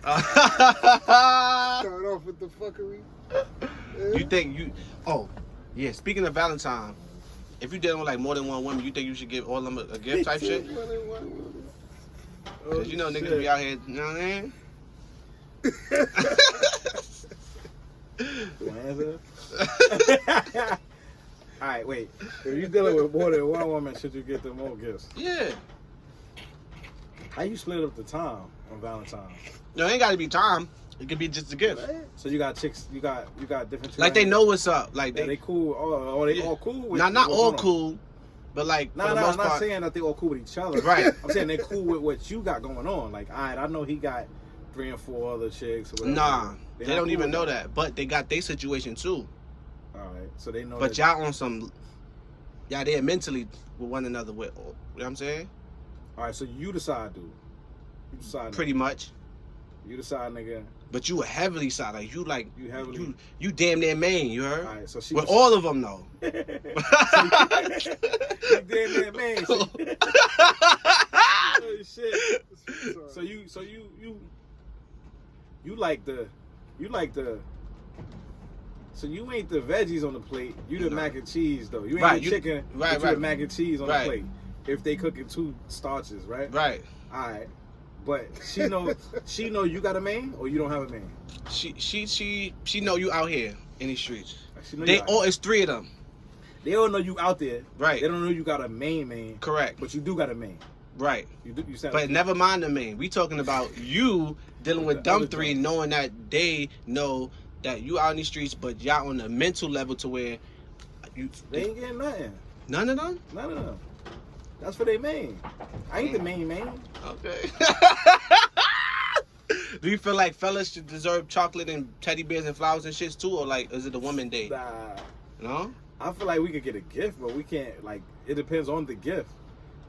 Start off with the fuckery. Yeah. You think you? Oh, yeah. Speaking of Valentine, if you dealing with like more than one woman, you think you should give all of them a gift type shit? Cause you know niggas be out here, you know what I mean? All right, wait. If you dealing with more than one woman, should you get them more gifts? Yeah. How you split up the time on Valentine's? No, it ain't gotta be time. It could be just a gift. So you got chicks, you got different. Like they know what's up. Like they cool. Oh, they all cool. With not all cool, but like I'm not saying that they all cool with each other. Right. I'm saying they cool with what you got going on. Like, all right, I know he got 3 or 4 other chicks. Or whatever. Nah, they don't cool even know that. But they got their situation too. All right, so they know. But y'all on some, y'all there mentally with one another. With, you know what I'm saying? All right, so you decide, dude. You decide. Pretty much. You decide, nigga. But you a heavily side, like you heavily. You damn near main, you heard? All right, so she with all of them though. You damn near main. So shit. So you like the. So you ain't the veggies on the plate. You the mac and cheese though. You ain't the chicken. Right. You the mac and cheese on the plate. If they cooking 2 starches, right? Right. All right. But she know you got a main or you don't have a main. She know you out here in these streets. It's 3 of them. They don't know you out there. Right. They don't know you got a main. Correct. But you do got a main. Right. You sound but never mind the main. We talking about you dealing with them 3, knowing that they know that you out in these streets, but y'all on the mental level to where they ain't getting nothing. None of them. None of them. That's for their main. I ain't the main. Okay. Do you feel like fellas should deserve chocolate and teddy bears and flowers and shits too, or like is it a woman day? Nah. No. I feel like we could get a gift, but we can't. Like it depends on the gift.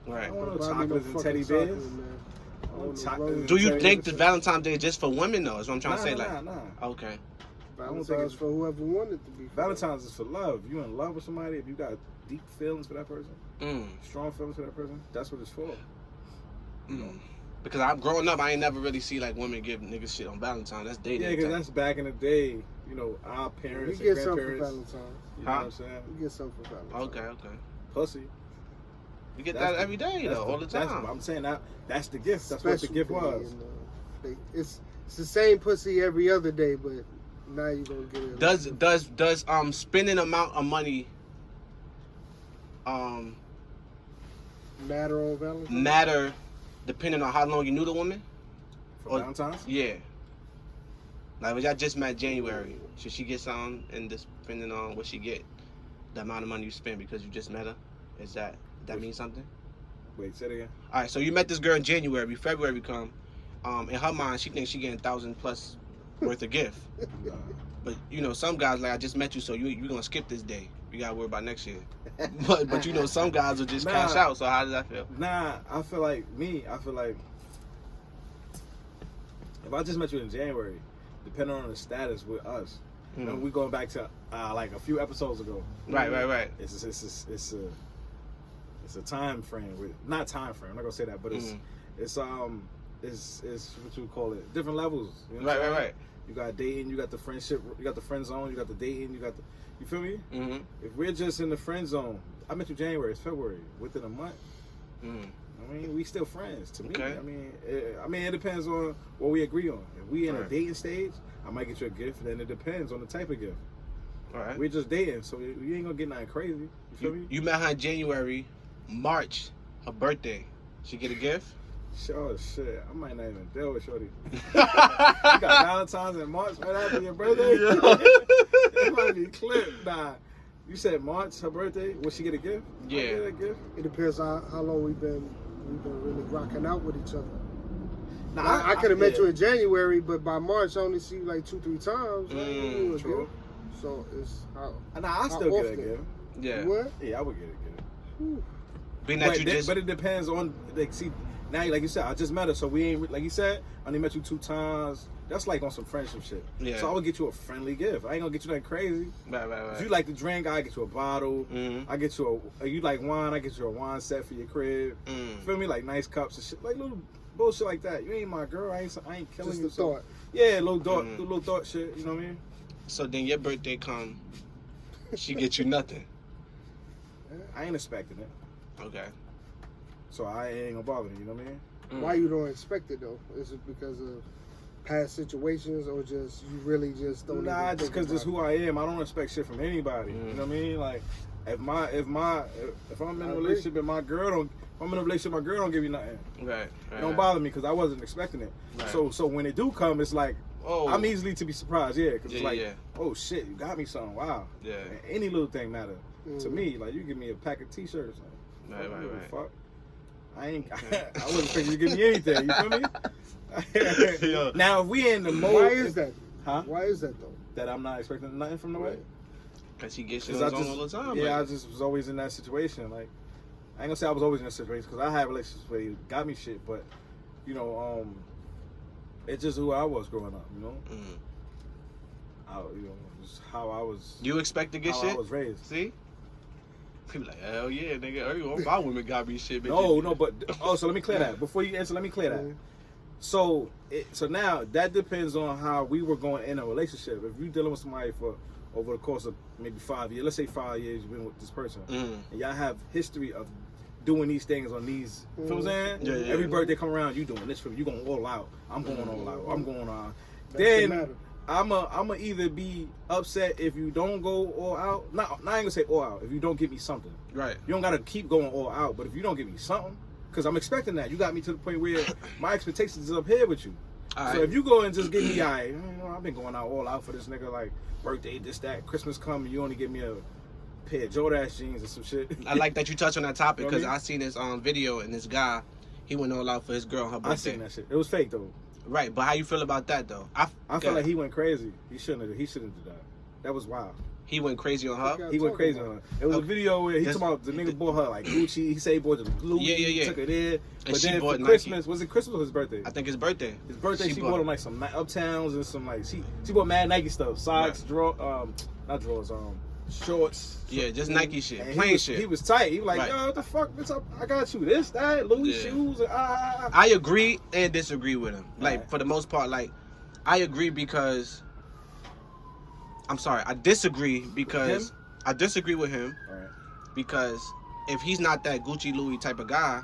Right. I don't want no chocolates and teddy bears. Do you think the Valentine's Day is just for women though? Is what I'm trying to say. Nah. Okay. Valentine's for whoever wanted to be. Valentine's is for love. You in love with somebody, if you got deep feelings for that person, strong feelings for that person, that's what it's for. Because I'm growing up, I ain't never really see like women give niggas shit on Valentine's. That's dating. Yeah, because that's back in the day. You know, our parents and grandparents. We get something for Valentine's. You know what I'm saying? We get something for Valentine's. Okay. Pussy. We get that every day though, all the time. I'm saying that's the gift. That's what the gift was. It's the same pussy every other day, but now you gonna get it. Does spending amount of money matter on Valentine's? Matter depending on how long you knew the woman? For Valentine's? Yeah. Like if y'all just met January, should she get something, and depending on what she get, the amount of money you spend because you just met her, that mean something? Wait, say it again. All right, so you met this girl in January, February come, in her mind she thinks she getting $1,000+ worth of gift. But you know some guys like I just met you, so you gonna skip this day. You gotta worry about next year. but you know some guys will just cash out. So how does that feel? I feel like if I just met you in January, depending on the status with us, and we going back to like a few episodes ago. Right. It's a time frame with not time frame. I'm not gonna say that, but it's what you call it, different levels. You know right. You got dating, you got the friendship, you got the friend zone, you got the dating, you feel me? Mm-hmm. If we're just in the friend zone, I met you January, it's February, within a month. I mean, we still friends to me. Okay. I mean, it depends on what we agree on. If we in a dating stage, I might get you a gift. Then it depends on the type of gift. All right. We're just dating, so you ain't gonna get nothing crazy. You feel me? You met her in January, March, her birthday. She get a gift? Sure, shit. I might not even deal with shorty. You got Valentine's in March right after your birthday? It might be clipped. Nah. You said March, her birthday. Will she get a gift? Yeah. Get a gift? It depends on how long we've been really rocking out with each other. Nah, I could have met you in January, but by March I only see you like 2-3 times. True. So it's how. Nah, I still get a gift. Yeah. What? Yeah, I would get a gift. But it depends on now, like you said, I just met her, so we ain't like you said. I only met you 2 times. That's like on some friendship shit. Yeah. So I would get you a friendly gift. I ain't gonna get you nothing crazy. Right. If you like to drink, I get you a bottle. Mm-hmm. I get you you like wine, I get you a wine set for your crib. Mm. Feel me? Like nice cups and shit, like little bullshit like that. You ain't my girl. I ain't killing Just you. the thought. Yeah, little thought shit. You know what I mean? So then your birthday come, she get you nothing. I ain't expecting it, Okay. so I ain't gonna bother me. You know what I mean? Why you don't expect it though? Is it because of past situations or just you really just don't? Nah, even just think because this about who I am. I don't expect shit from anybody. You know what I mean? Like, if I'm in I a agree. relationship and my girl don't, if I'm in a relationship, my girl don't give you nothing. Right. It don't bother me because I wasn't expecting it. Right. So when it do come, it's like Oh. I'm easily to be surprised. Yeah, because it's Yeah, like, yeah. oh shit, you got me something. Wow. Yeah. And any little thing matter to Mm. me. Like, you give me a pack of t-shirts. Like, Right, fuck, right, you, right. Fuck. I ain't. I wasn't expecting you to give me anything. You feel me? Yeah. Now if we in the mode, Why is that? Huh? Why is that though? That I'm not expecting nothing from the way. Cause she gets shit Because on his own all the time. yeah, I like- just was always in that situation. Like, I ain't gonna say I was always in that situation because I had relationships where he got me shit, but you know, it's just who I was growing up. You know, Mm. just how I was. You expect to get how shit? I was raised. See? People like, hell yeah, nigga. All my women got me shit. No, but so let me clear that before you answer. Let me clear that. Mhm. So now that depends on how we were going in a relationship. If you're dealing with somebody for over the course of maybe 5 years, let's say 5 years you've been with this person, and y'all have history of doing these things on these. You know what I'm saying? Yeah, yeah. Every birthday come around, you doing this for me. You going all out. I'm going all out. I'm going on. That's the Then matter. I'ma either be upset if you don't go all out. Not I ain't gonna say all out. If you don't give me something, Right. you don't gotta keep going all out. But if you don't give me something, because I'm expecting that, you got me to the point where my expectations is up here with you. All So right. if you go and just give me, I've been going out all out for this nigga, like birthday, this, that, Christmas come, and you only give me a pair of Jordache jeans and some shit. I like that you touch on that topic You know because what I I seen this video and this guy, he went all out for his girl on her I birthday. seen that shit. It was fake though. Right, but how you feel about that though? I feel like he went crazy. He shouldn't have do that. That was wild. he went crazy on her. Okay. He went crazy Talking on her. It was a Okay. video where he That's- talking about the nigga bought her like Gucci. He said he bought the Louis. Yeah, yeah, yeah. Took her there. But she then bought for Nike. Christmas, was it Christmas or his birthday? I think his birthday. His birthday, she bought bought him like some Uptowns and some like she bought mad Nike stuff, socks, not drawers, shorts. Yeah, just Nike shit, And plain he shit. was tight. He was like, Right. yo, what the fuck? What's up? I got you this, that, Louis Yeah. shoes. And, I agree and disagree with him. Like Right. for the most part, like I agree because I'm sorry, I disagree because Him? I disagree with him All right. because if he's not that Gucci Louis type of guy,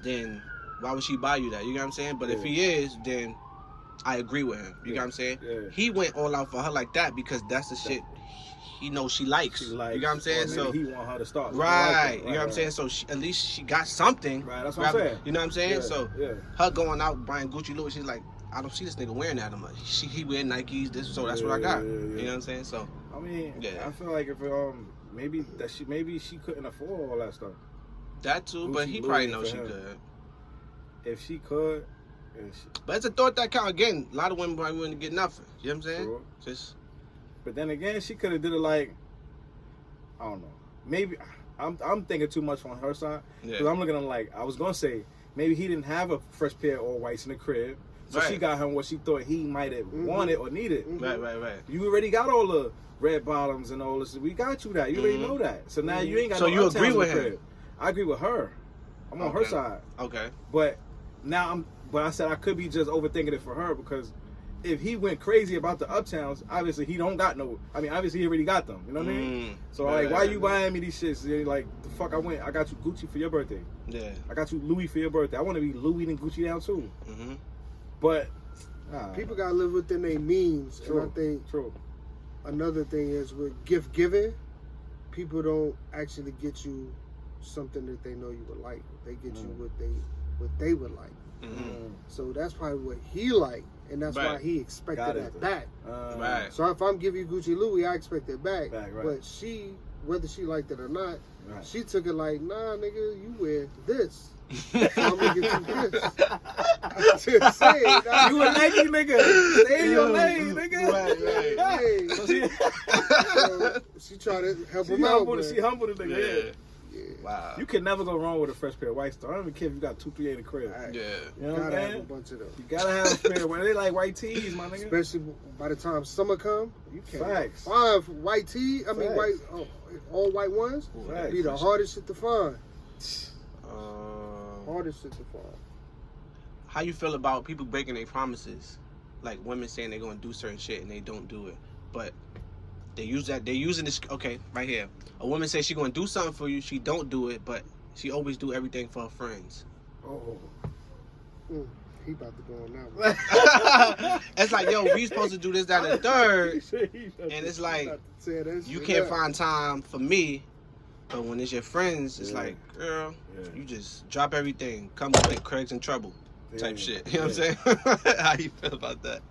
then why would she buy you that? You know what I'm saying? But if Yeah. he is, then I agree with him. You know what I'm saying? Yeah. He went all out for her like that because that's the shit he knows she likes. She likes, you know what I'm saying? or So maybe he want her to start. right, you know what I'm saying? So at least she got something. Right, that's what I'm Rather- saying. You know what I'm saying? Yeah, So yeah. her going out buying Gucci Louis, she's like, I don't see this nigga wearing that. I'm like, he wear Nikes, this, so that's what I got. Yeah, yeah, yeah. You know what I'm saying? So I mean, Yeah. I feel like if maybe she couldn't afford all that stuff. that too, but Gucci he probably Louis knows for she him. could. If she could, and But it's a thought that count again. A lot of women probably wouldn't get nothing. You know what I'm saying? Sure. Just but then again, she could have did it like, I don't know. Maybe I'm thinking too much on her side because yeah. I'm looking at it like I was gonna say maybe he didn't have a fresh pair of all whites in the crib, so she Right. got him what she thought he might have wanted or needed. Right, right. You already got all the red bottoms and all this. We got you that. You already know that. So now you ain't got So no you Uptowns agree in the with him? crib. I agree with her. I'm on her Okay. side. Okay. But now but I said I could be just overthinking it for her because if he went crazy about the Uptowns, obviously he don't got no. I mean, obviously he already got them. You know what I mean? So like, why you buying me these shits? You're like, the fuck, I got you Gucci for your birthday. Yeah. I got you Louis for your birthday. I want to be Louis and Gucci down too. Mm-hmm. But People gotta live within their means, True. and I think True. another thing is with gift giving, people don't actually get you something that they know you would like. They get you what they would like. Mm-hmm. So that's probably what he liked, and that's why Right. he expected Got it. that back. Right. So if I'm giving you Gucci Louis, I expect it back. Back, right. But she, whether she liked it or not, Right. she took it like, nah, nigga, you wear this. So I'm gonna get you this. I'm just saying. You a Nike nigga. Stay in your lane, nigga. Right, Hey, So she, so she tried to help she him out. humble, but- she humble the nigga. Yeah. Yeah. Yeah. Wow. You can never go wrong with a fresh pair of white stuff. I don't even care if you got 2-3 in the crib. Right. Yeah. You know what I'm Gotta have a saying? bunch of them. You gotta have a pair where they like white tees, my nigga. Especially by the time summer come, you can't Facts. find white tee. I mean, Facts. all white ones. Facts. Be the hardest shit to find. Um, Hardest shit to find. how you feel about people breaking their promises? Like women saying they're gonna do certain shit and they don't do it, but they're using this. Okay, right here. A woman says she gonna do something for you, she don't do it, but she always do everything for her friends. Oh. He about to go on that one. It's like, yo, we supposed to do this, that, and the third, and it's like you can't find time for me. But when it's your friends, it's like, girl, you just drop everything, come quick, Craig's in trouble, type shit. You know what I'm saying? How you feel about that?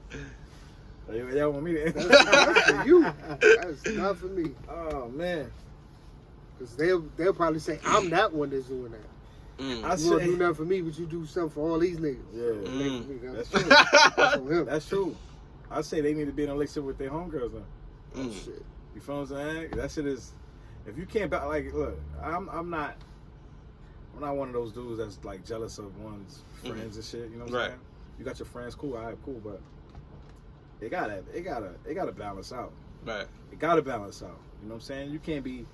Y'all want me to? That's for you. That's not for me. Oh man, because they'll probably say I'm that one that's doing that. Mm. You don't do nothing for me, but you do something for all these niggas. Yeah, That's true. That's on him. That's true. I say they need to be in a relationship with their homegirls now. Oh, shit. You feel what I'm saying? That shit is. If you can't like, look, I'm not one of those dudes that's like jealous of one's friends and shit. You know what I'm saying? You got your friends, cool, alright, cool, but it gotta balance out. Right. It gotta balance out. You know what I'm saying? You can't be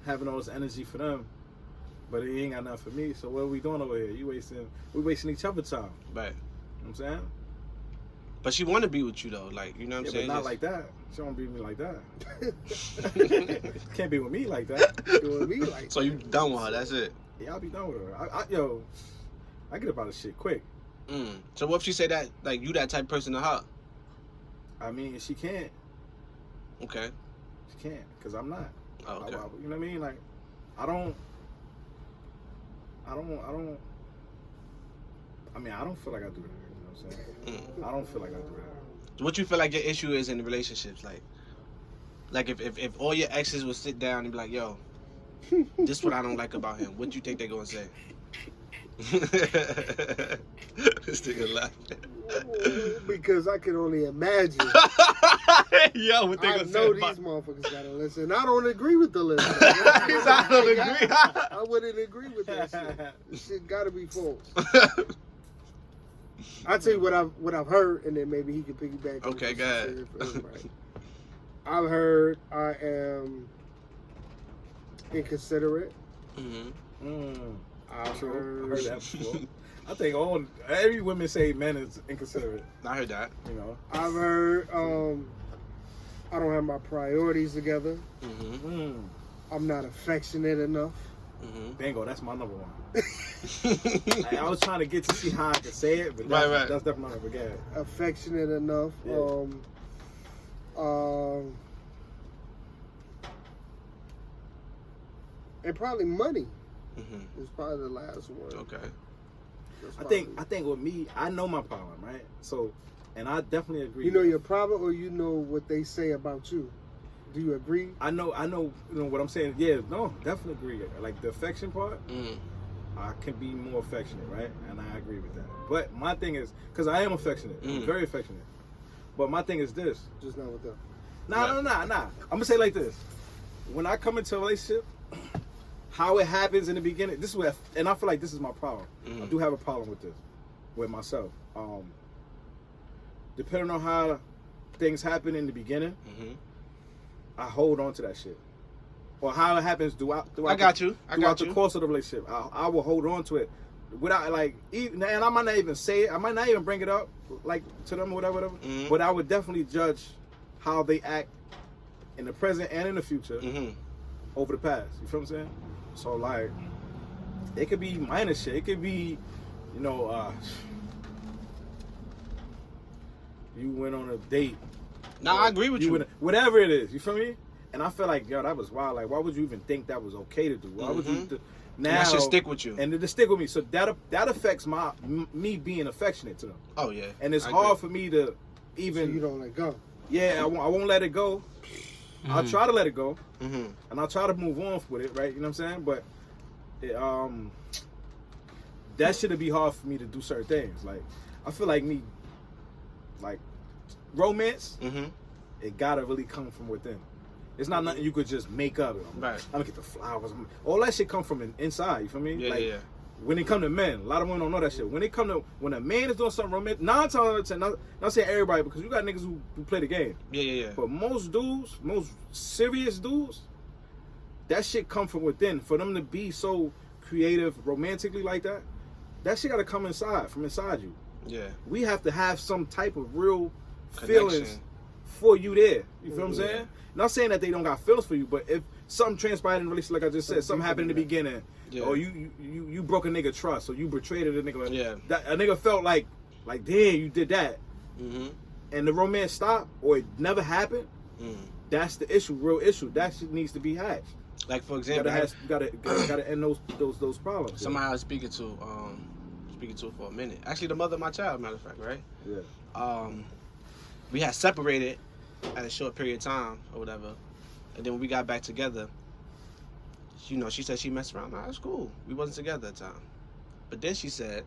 having all this energy for them, but it ain't got nothing for me. So what are we doing over here? We wasting each other's time. Right. You know what I'm saying? But she want to be with you though, like, you know what I'm saying? But not like that. She don't be with me like that. Can't be with me like that. Doing me like So you done with her? That's it. Yeah, I'll be done with her. I get about this shit quick. So what if she say that, like, you that type of person to her? I mean, she can't. Okay. She can't, cause I'm not. Oh, okay. You know what I mean? Like, I don't feel like I do that. You know what I'm saying? I don't feel like I do that. What you feel like your issue is in the relationships? Like if all your exes would sit down and be like, yo, this is what I don't like about him, what do you think they're gonna say? This nigga laughing. Because I can only imagine. Yo, what they I gonna know say these about... motherfuckers gotta listen. I don't agree with the listen. I don't agree. I wouldn't agree with that shit. This shit gotta be false. I'll tell you what I've heard, and then maybe he can piggyback. Okay, go ahead. I've heard I am inconsiderate. I've heard that before. I think every woman say men is inconsiderate. I heard that. You know. I've heard I don't have my priorities together. I'm not affectionate enough. Bingo, that's my number one. Like, I was trying to get to see how I could say it, but that's definitely my number one. Affectionate enough. Yeah. And probably money is probably the last one. Okay. I think with me, I know my problem, right? So, and I definitely agree. You know your problem, or you know what they say about you. Do you agree? I know. You know what I'm saying. Yeah, no, definitely agree. Like the affection part, I can be more affectionate, right? And I agree with that. But my thing is, because I am affectionate, I'm very affectionate. But my thing is this. Just not with them. Nah. I'm gonna say it like this. When I come into a relationship, how it happens in the beginning, this is where, and I feel like this is my problem. I do have a problem with this, with myself. Depending on how things happen in the beginning, I hold on to that shit. Or how it happens throughout the course of the relationship. I will hold on to it without, like, even, and I might not even say it, I might not even bring it up, like, to them or whatever. But I would definitely judge how they act in the present and in the future over the past. You feel what I'm saying? So, like, it could be minor shit. It could be, you know, you went on a date. No, I agree with you. Whatever it is, you feel me? And I feel like, yo, that was wild. Like, why would you even think that was okay to do? Why would you now? That should stick with you. And to stick with me. So that affects me being affectionate to them. Oh yeah. And it's hard for me to even. So you don't let go. Yeah, I won't let it go. I'll try to let it go, and I'll try to move on with it, right? You know what I'm saying? But that shouldn't be hard for me to do certain things. Like, I feel like like romance, it gotta really come from within. It's not nothing you could just make up. Right. I'm gonna get the flowers. All that shit come from inside. You feel me? Yeah, like, yeah. When it come to men, a lot of women don't know that shit. When a man is doing something romantic, 9 times out of 10, not saying everybody, because you got niggas who play the game. Yeah. But most dudes, most serious dudes, that shit come from within. For them to be so creative romantically like that that shit gotta come from inside you. Yeah. We have to have some type of real Connection. feelings for you there. You feel what I'm Yeah. saying? Not saying that they don't got feelings for you, but if something transpired in the relationship, like I just said, something happened in the beginning, Yeah. or you broke a nigga trust, or you betrayed a nigga. Yeah. That a nigga felt like damn, you did that, Mm-hmm. and the romance stopped, or it never happened. That's the issue, real issue. That shit needs to be hatched. Like for You example, gotta end those problems. somebody I was speaking to for a minute. Actually, the mother of my child, matter of fact, right? Yeah. We had separated at a short period of time or whatever, and then when we got back together, you know, she said she messed around. Nah, that's cool. We wasn't together at the time, but then she said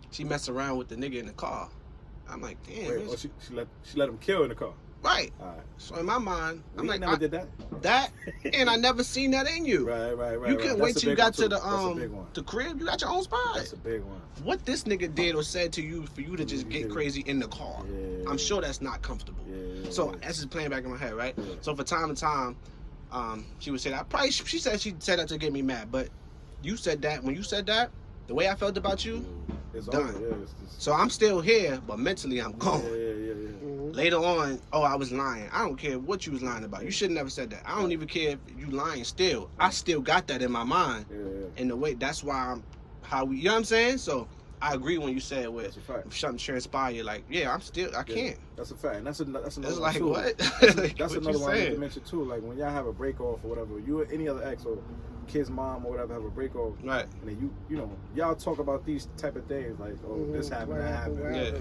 she messed around with the nigga in the car. I'm like, damn. Wait, bitch. she let him kill in the car. Right. All right. So in my mind, I'm We like, never did that. that, and I never seen that in you. Right. You couldn't wait till you got to That's a big one. the crib. You got your own spot. That's a big one. What this nigga did or said to you for you to just get Yeah. crazy in the car, Yeah. I'm sure that's not comfortable. Yeah. So that's just playing back in my head, right? Yeah. So from time to time, she would say that. Probably she said that to get me mad, but you said that when you said that, the way I felt about you. It's Done. over. Yeah, it's just, So I'm still here, but mentally I'm gone. yeah. Mhm. Later on, oh, I was lying. I don't care what you was lying about. You should have never said that. I don't even care if you lying still. I still got that in my mind. Yeah. In the way, that's why you know what I'm saying? So I agree when you said with That's a fact. if something transpired, like, yeah, I can't. That's a fact, and that's another It's one like, too. what? That's What another you one I need to saying? mention too. Like when y'all have a break off or whatever, you or any other ex or kid's mom or whatever have a break off, Right. and then you know y'all talk about these type of things like, oh, this happened, that happened. Yeah.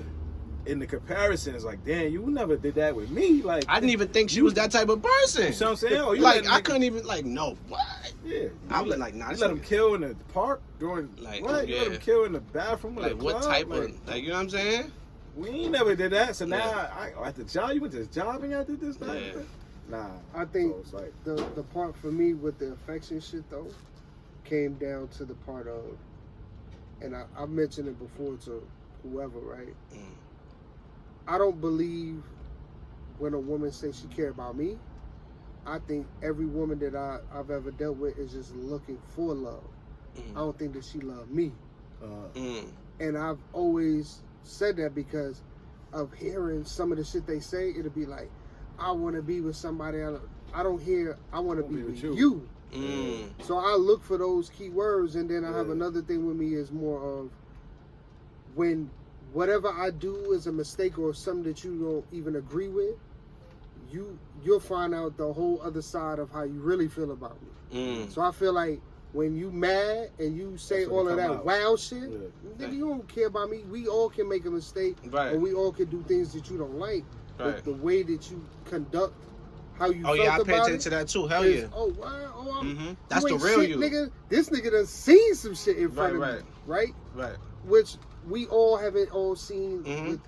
In the comparison, it's like, damn, you never did that with me. Like I didn't even think she was that type of person. You see what I'm saying? Or you Like, let I nigga- couldn't even, like, no, what? Yeah. I You was like, nah, You this let him nigga- kill in the park during Like, what? You let yeah. him kill in the bathroom? Like, of the what club? type Like, of, like, you know what I'm saying? We ain't never did that. So now, Yeah. at the job, you went to this job and y'all did this? That? Yeah. Nah. I think So it's like, the part for me with the affection shit though came down to the part of, and I mentioned it before to whoever, right? Mm. I don't believe when a woman says she care about me. I think every woman that I've ever dealt with is just looking for love. I don't think that she loved me. Mm. And I've always said that because of hearing some of the shit they say. It'll be like, I want to be with somebody. I don't hear, I want to be with you. Mm. So I look for those key words. And then I have Yeah. another thing with me is more of when whatever I do is a mistake or something that you don't even agree with, you'll find out the whole other side of how you really feel about me. Mm. So I feel like when you mad and you say That's when all it of come that out. wild shit, Yeah. nigga, you don't care about me. We all can make a mistake, Right. and we all can do things that you don't like. Right. But the way that you conduct how you Oh, felt yeah, I pay about attention it to that too. Hell is, yeah. oh wow, oh, Mm-hmm. you That's the ain't real shit, you. nigga. This nigga done seen some shit in front Right, of me, right? Right. Which we all haven't all seen Mhm. with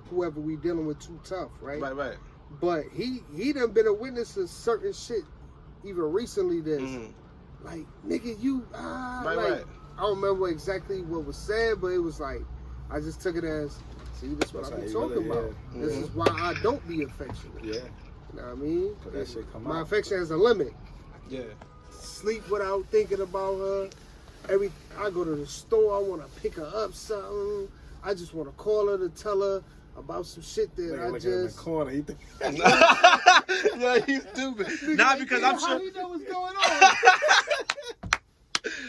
whoever we dealing with too tough, right? Right. But he done been a witness to certain shit even recently that's Mm-hmm. like, nigga, you Right, like, right. I don't remember exactly what was said, but it was like, I just took it as, see, this is what That's I be how you talking really- about. yeah. This Mhm. is why I don't be affectionate. Yeah. You know what I mean? But that shit come My out. affection has a limit. Yeah. Sleep without thinking about her. I go to the store, I want to pick her up something. I just want to call her to tell her about some shit that Nigga I looking in the just. corner. He think, Yeah, he's stupid. Nah, because I'm How sure. you know what's going on?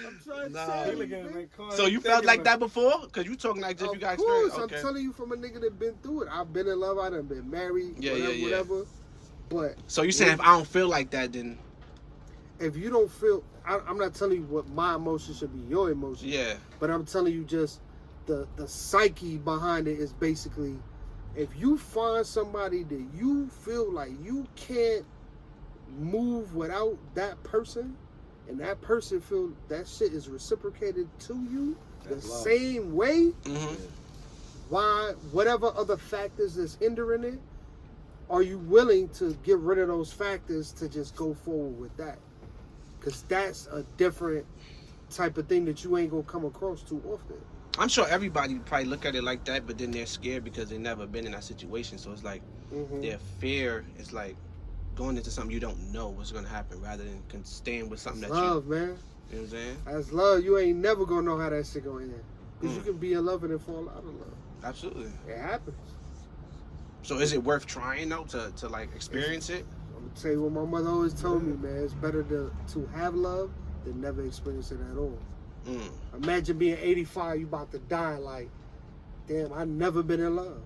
I'm trying Nah. to tell he you. looking in man. the corner. So he you felt thinking like that before? Because you talking like if you got Of course, experience. Okay. I'm telling you from a nigga that been through it. I've been in love, I done been married, Yeah, whatever, yeah. whatever. But So you saying if I don't feel like that, then if you don't feel, I'm not telling you what my emotion should be your emotion. yeah. But I'm telling you just the psyche behind it is basically, if you find somebody that you feel like you can't move without that person, and that person feel that shit is reciprocated to you That's the love. same way, Mm-hmm. why whatever other factors that's hindering it, are you willing to get rid of those factors to just go forward with that? Because that's a different type of thing that you ain't gonna come across too often. I'm sure everybody probably look at it like that, but then they're scared because they never been in that situation. So it's like Mhm. their fear is like going into something you don't know what's gonna happen, rather than staying with something that Love, man. You know what I'm saying? As love, you ain't never gonna know how that shit gonna end. Because you can be in love and then fall out of love. Absolutely. It happens. So is it worth trying though to like experience it? I'm gonna tell you what my mother always told me, man. It's better to have love than never experience it at all. Imagine being 85, you about to die. Like, damn, I never been in love.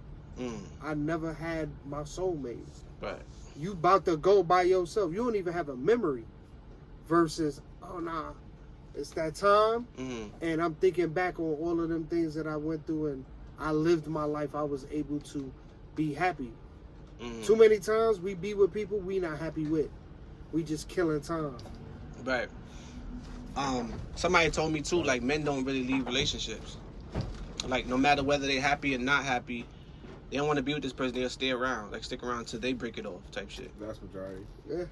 I never had my soulmate. Right. You about to go by yourself. You don't even have a memory. Versus, oh nah, it's that time, and I'm thinking back on all of them things that I went through, and I lived my life. I was able to be happy. Too many times we be with people we not happy with. We just killing time. Right. Somebody told me too, like, men don't really leave relationships. Like, no matter whether they're happy or not happy, they don't want to be with this person. They'll stay around, like stick around till they break it off, type shit. That's majority. Yeah.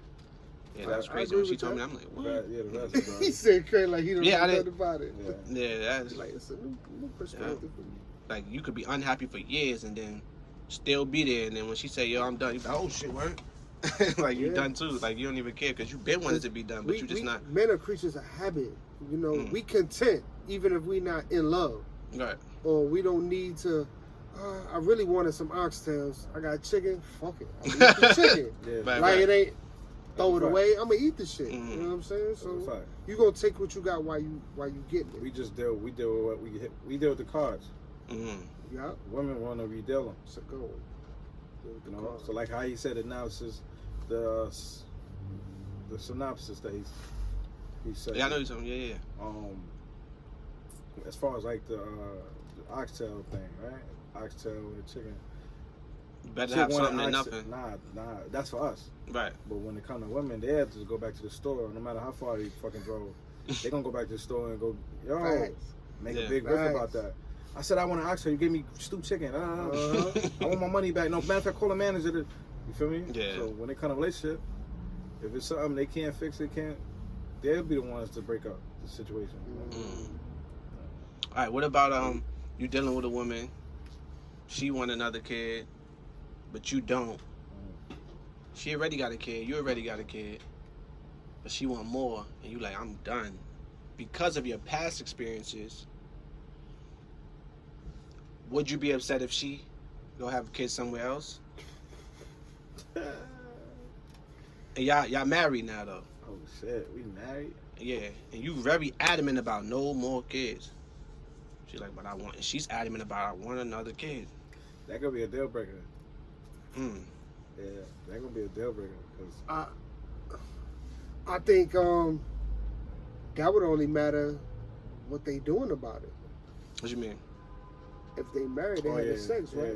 Yeah, that was I crazy agree when she with told that. me. I'm like, what? Yeah, the vast majority. He said crazy like he don't Yeah, know I nothing didn't- about it. Yeah. Yeah, that's Like it's a new perspective for me. like you could be unhappy for years and then still be there, and then when she say, "Yo, I'm done," you like, "Oh shit, word." Like you Yeah. done too. Like you don't even care because you been wanting to be done, but you just not. Men are creatures of habit. You know, we content even if we not in love, Right. or we don't need to. I really wanted some oxtails. I got chicken. Fuck it. I'm gonna eat the chicken. Yeah, Right, Like right. it ain't. Throw it Fact. away. I'm gonna eat the shit. Mhm. You know what I'm saying? That's a So fact. you gonna take what you got while you getting it. We deal with what we deal with the cards. Yeah, Women want to redeal them. it's a good one. You know, so like how he said it now, it's just the synopsis that he said. Yeah, I know you're talking. Yeah. As far as like the oxtail thing, right? Oxtail with chicken. You better Chick have wanna something than oxtail- nothing. Nah, that's for us. Right. But when it comes to women, they have to go back to the store, no matter how far they fucking drove. They gonna go back to the store and go, yo, Facts. make Yeah. a big riff Facts. about that. I said I want an oxtail. You gave me stewed chicken. Uh-huh. I want my money back. No matter if I call the manager. You feel me? Yeah. So when it comes to relationship, if it's something they can't fix, they'll be the ones to break up the situation. All right. What about you dealing with a woman? She want another kid, but you don't. She already got a kid. You already got a kid, but she want more, and you like, I'm done, because of your past experiences. Would you be upset if she go have a kid somewhere else? And y'all married now though. Oh shit, we married? Yeah, and you very adamant about no more kids. She's like, but I want, and she's adamant about I want another kid. That gonna be a deal breaker. Mm. Yeah, that gonna be a deal breaker. Cause I think that would only matter what they doing about it. What you mean? If they married, they having sex, right?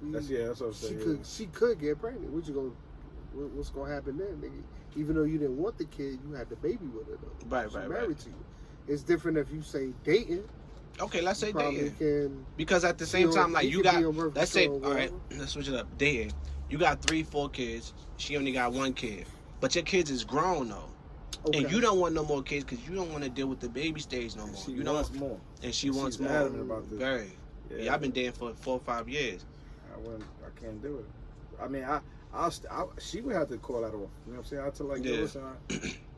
That's what I'm saying. She could get pregnant. What's gonna happen then, nigga? Even though you didn't want the kid, you had the baby with her though. Right, She right, married right. to you. It's different if you say dating. Okay, let's say You probably dating. can. Because at the same time, like he you could got, be on birth let's say, control all or right, whatever. let's switch it up. Dating, you got 3-4 kids. She only got 1 kid, but your kids is grown though, Okay. and you don't want no more kids because you don't want to deal with the baby stage no more. She You don't, wants more. and she wants She's more. adamant about this. Very. Yeah, I've been dating for 4 or 5 years. I can't do it. I mean, she would have to call that off. You know what I'm saying? I'll tell her, like, Yeah. yo, listen,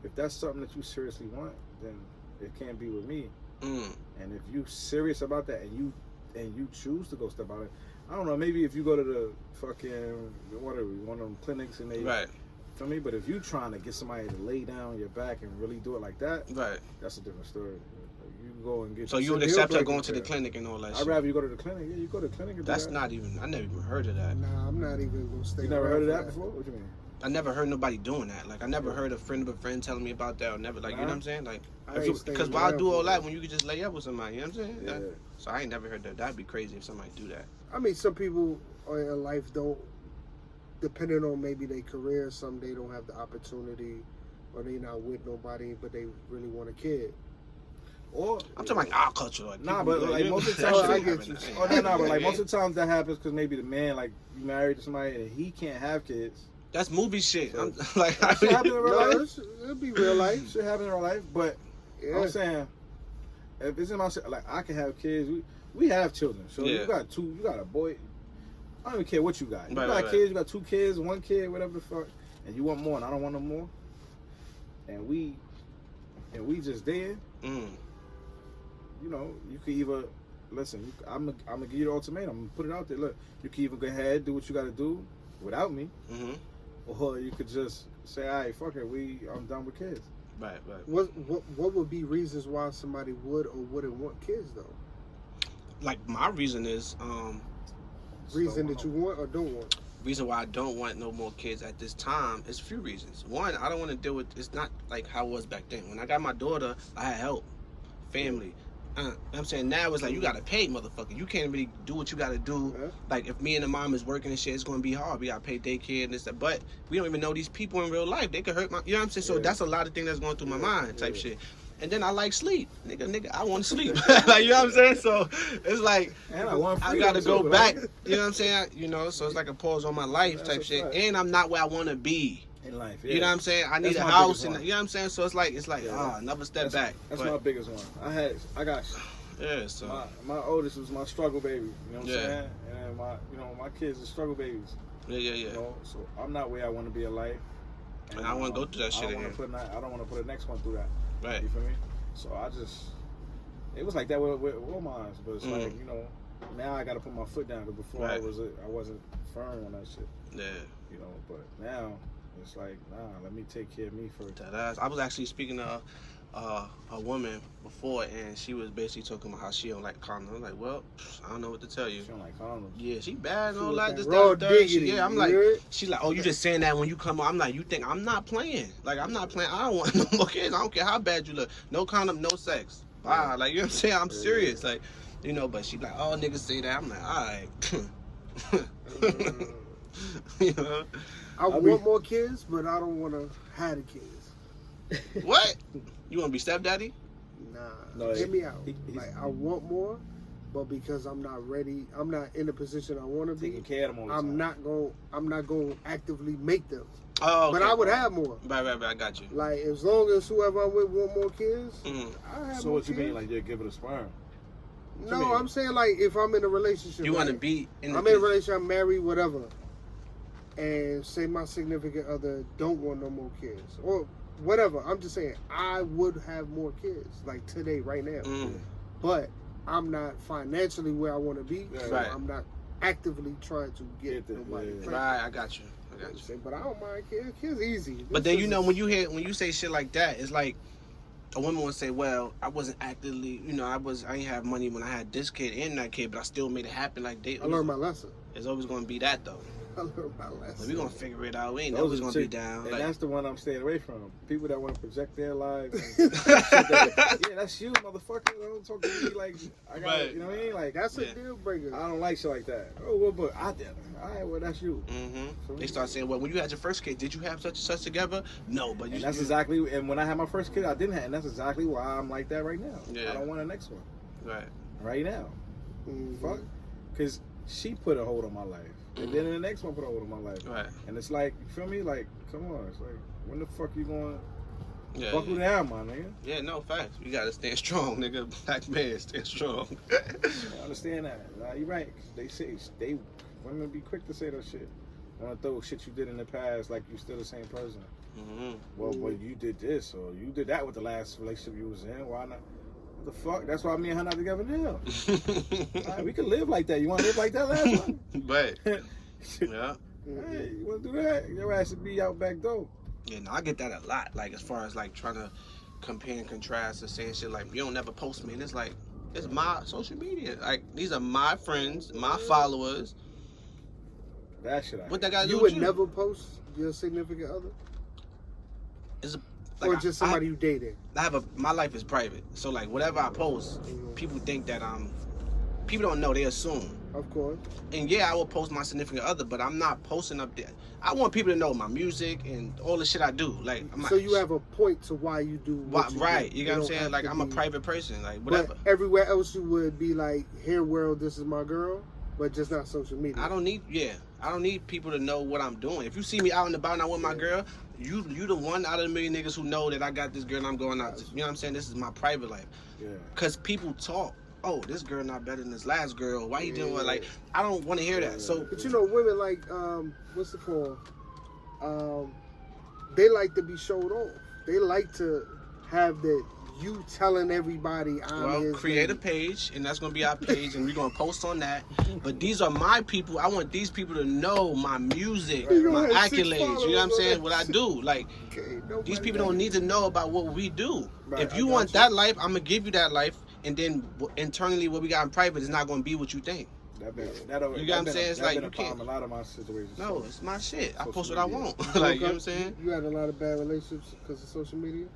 if that's something that you seriously want, then it can't be with me. Mm. And if you serious about that and you choose to go step out, I don't know, maybe if you go to the fucking whatever, one of them clinics and they Right, feel me, but if you trying to get somebody to lay down your back and really do it like that, right. that's a different story. You go and get So you would deal accept her breaker, going to the yeah. clinic and all that I'd shit. rather you go to the clinic. Yeah, you go to the clinic and do That's that. not even. I never even heard of that. Nah, I'm not even gonna stay. You never around heard of for that before? What you mean? I never heard nobody doing that. Like I never heard a friend of a friend telling me about that, or never like, you know what I'm saying? Like, I ain't staying because why around do for all that that. when you could just lay up with somebody? You know what I'm saying? Yeah. So I ain't never heard that. That'd be crazy if somebody do that. I mean, some people in life don't, depending on maybe their career, some they don't have the opportunity, or they not with nobody, but they really want a kid. Or I'm talking like our culture, like Nah, people but, be like, you most of the that time- shit I ain't get happening. you. Oh no, but like Yeah. most of the times that happens because maybe the man, like, you married to somebody and he can't have kids. That's movie shit. I'm So- like, That shit happen in real No, life. it'll be real life. Shit happen in real life, but Yeah. I'm saying if it's in my like I can have kids. We have children, so Yeah. you got two. You got a boy. I don't even care what you got. You Right, got right, right. kids. You got 2 kids, 1 kid, whatever the fuck, and you want more, and I don't want no more. And we and we just there, Mm. you know, you could either listen. I'm gonna give you the ultimatum. I'm gonna put it out there. Look, you can either go ahead, do what you got to do without me, Mhm. or you could just say, "All right, fuck it, I'm done with kids." Right. Right. What would be reasons why somebody would or wouldn't want kids though? Like my reason is Reason that you want or don't want? reason why I don't want no more kids at this time is a few reasons. One, I don't want to deal with. It's not like how it was back then. When I got my daughter, I had help, family. You know what I'm saying now it's like you gotta pay, motherfucker. You can't really do what you gotta do. Yeah. Like if me and the mom is working and shit, it's gonna be hard. We gotta pay daycare and this, that. But we don't even know these people in real life. They could hurt my. You know what I'm saying? So Yeah. that's a lot of things that's going through my mind, type Yeah. shit. And then I like sleep, nigga. I want to sleep. Like you know what I'm saying? So it's like And I want I freedom, gotta go too, back. right? You know what I'm saying? You know, so it's like a pause on my life That's type a shit. fact. And I'm not where I want to be. In life, You know what I'm saying? I need That's a my house, biggest and one. you know what I'm saying. So it's like Yeah. another step That's, back. That's But, my biggest one. I got yeah. So my oldest was my struggle baby. You know what Yeah. I'm saying? And my kids are struggle babies. yeah. You know, so I'm not where I want to be in life. And I wanna go through that shit I don't again. I don't want to put the next one through that. right. You feel me? So it was like that with mines, but it's Mm. like, you know, now I got to put my foot down. Because before Right. I wasn't firm on that shit. Yeah. You know, but now it's like, nah, let me take care of me first. That I was actually speaking to a woman before, and she was basically talking about how she don't like condoms. I'm like, well, I don't know what to tell you. She don't like condoms. Yeah, she bad and She all with that. that This, raw that, and third. diggity, Yeah, I'm you like, heard? she's like, oh, you just saying that when you come on. I'm like, you think I'm not playing? Like, I'm not playing. I don't want no more kids. I don't care how bad you look. No condom, no sex. Wow, Yeah. like you know what I'm saying? I'm Yeah. serious. Like, you know, but she like, oh, niggas say that. I'm like, all right. You know I want more kids, but I don't want to have the kids. what? You want to be stepdaddy? Nah, No, hear me out. he's- Like I want more, but because I'm not ready, I'm not in the position I want to be. Taking care of them all the I'm time. not going to actively make them. Oh, okay. But I would have more. Right. I got you. Like as long as whoever I'm with want more kids, Mm. I have So more what you kids. mean, like you give it a sperm? What you No, mean? I'm saying like if I'm in a relationship, You want to right? be in the I'm in a relationship, I'm married, whatever, and say my significant other don't want no more kids or whatever. I'm just saying I would have more kids like today, right now, Mm. but I'm not financially where I want to be. Yeah, So right. I'm not actively trying to get Get the- nobody yeah. pregnant. Right, I got you. But I don't mind kids. Kids easy. But This then you is- know when you say shit like that, it's like a woman would say, "Well, I wasn't actively, I ain't have money when I had this kid and that kid, but I still made it happen." Like I learned my lesson. It's always gonna be that though. I learned my Like, lesson. we gonna figure it out. We ain't Those always are gonna the be chicks- down. And Like, that's the one I'm staying away from. People that want to project their lives. And yeah, that's you, motherfucker. Don't talk to me like I got. Right. You know what I mean? Like That's a Yeah. deal breaker. I don't like shit like that. Oh, well, but I did. All right, well, that's you. They start saying, "Well, when you had your first kid, did you have such and such together?" No, but you. And that's exactly. And when I had my first kid, I didn't have. And that's exactly why I'm like that right now. Yeah. I don't want the next one Right. right now. Mhm. Fuck, because she put a hold on my life, and then the next one put a hold on my life. Right. And it's like, you feel me? Like, come on. It's like, when the fuck you going? Yeah. Buckle down, my nigga. Yeah. No facts. You gotta stand strong, nigga. Black man, stand strong. I understand that. Nah, you right. Women be quick to say that shit. Want to throw shit you did in the past like you still the same person. Mhm. Well, you did this or you did that with the last relationship you was in. Why not? What the fuck? That's why me and her not together now. All right, we can live like that. You want to live like that last one? But Hey, yeah. you want to do that? Your ass would be out back door. Yeah, no, I get that a lot. Like, as far as, like, trying to compare and contrast and saying shit like, you don't never post me. And it's like, it's my social media. Like, these are my friends, my followers. That shit. What that got to do You with would never post your significant other, like, or just somebody you dated. my life is private. So, like, whatever I post, people think that people don't know. They assume. Of course. And yeah, I will post my significant other, but I'm not posting up there. I want people to know my music and all the shit I do. Like, I'm So not, you have a point to why you do what you right? do. You It know what I'm don't saying? have Like, to I'm a be- private person. Like, whatever. But everywhere else you would be like, here world, this is my girl, but just not social media. I don't need people to know what I'm doing. If you see me out and about and I'm with my girl, you the one out of the million niggas who know that I got this girl and I'm going out to, you know what I'm saying? This is my private life. Yeah. Cause people talk, oh, this girl not better than this last girl. Why you doing Yeah. like, I don't want to hear that. So But you know, women like, what's it called? They like to be showed off. They like to have that you telling everybody I'm Well, his create a nigga. page, and that's gonna be our page, and we're gonna post on that. But these are my people. I want these people to know my music, You gonna my have 6 accolades. You know what I'm followers on saying? that What I shit. do. Like, Okay, these nobody people got don't it. need to know about what we do. Right, If I you got want you. that life, I'm gonna give you that life, and then internally, what we got in private is not gonna be what you think. You know You know what I'm saying? It's like, you can't- a lot of my situations. No, so. it's my shit. I Social post what I media. want. You Like, broke you know what I'm up? saying? You had a lot of bad relationships because of social media,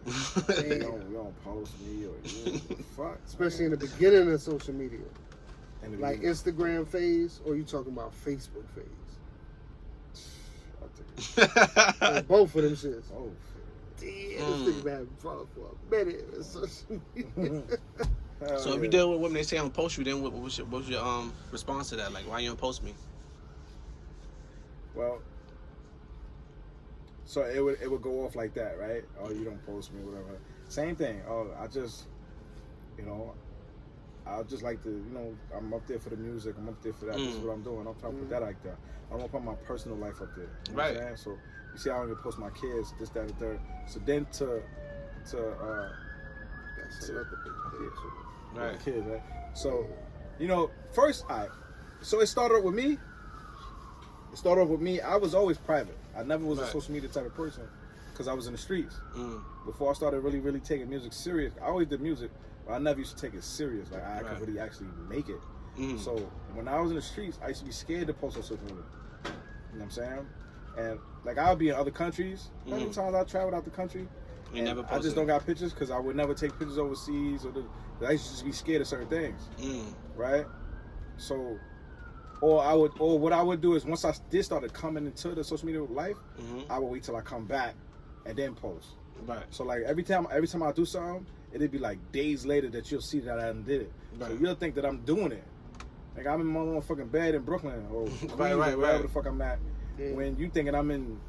You don't post me or you fuck. especially in the beginning of social media, In the like beginning. Instagram phase, or you talking about Facebook phase? I think- Or both of them shits. Oh, Damn, this nigga been having fun for a minute with social media. hell So if yeah. you deal with women, they say I'm post you, then what's your response to that? Like, why you don't post me? Well, so it would go off like that, right? Oh, you don't post me, whatever. Same thing. Oh, I just, you know, I just like to, you know, I'm up there for the music. I'm up there for that. This is what I'm doing. I'm trying to put that like that. I don't want to put my personal life up there. You know Right. what I'm saying? So you see, I don't even post my kids, this, that, and third. So then to That's another big thing too. Right. the kids, right? So, you know, first, so it started with me. It started off with me. I was always private. I never was a Right. social media type of person because I was in the streets. Mm. Before I started really taking music serious, I always did music, but I never used to take it serious. Like I Right. could really actually make it. Mm. So when I was in the streets, I used to be scared to post on social media. You know what I'm saying? And like I would be in other countries. How many times I traveled out the country? You and never I posted. just don't got pictures because I would never take pictures overseas I used to just be scared of certain things, Mm. right? So, or what I would do is once I did started coming into the social media life, Mm-hmm. I would wait till I come back and then post. Right. So like every time I do something, it'd be like days later that you'll see that I done did it. So Right. you'll think that I'm doing it. Like I'm in my motherfucking bed in Brooklyn or Queens Right, or wherever right. the fuck I'm at. Yeah. When you thinking I'm in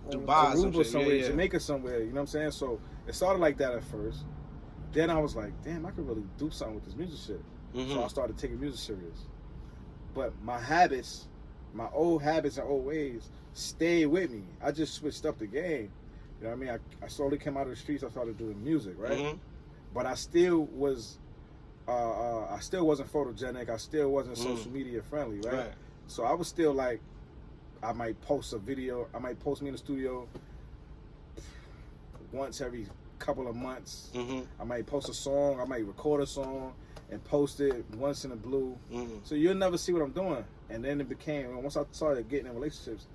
Dubai or some Aruba shit. somewhere, Yeah. Jamaica somewhere, you know what I'm saying? So it started like that at first. Then I was like, damn, I could really do something with this music shit. Mm-hmm. So I started taking music serious. But my habits, my old habits and old ways stayed with me. I just switched up the game. You know what I mean? I slowly came out of the streets. I started doing music, right? Mhm. But I still was, I still wasn't photogenic. I still wasn't social media friendly, right? Right. So I was still like, I might post a video. I might post me in the studio once every couple of months. Mm-hmm. I might post a song. I might record a song and post it once in a blue. Mm-hmm. So you'll never see what I'm doing. And then it became, once I started getting in relationships,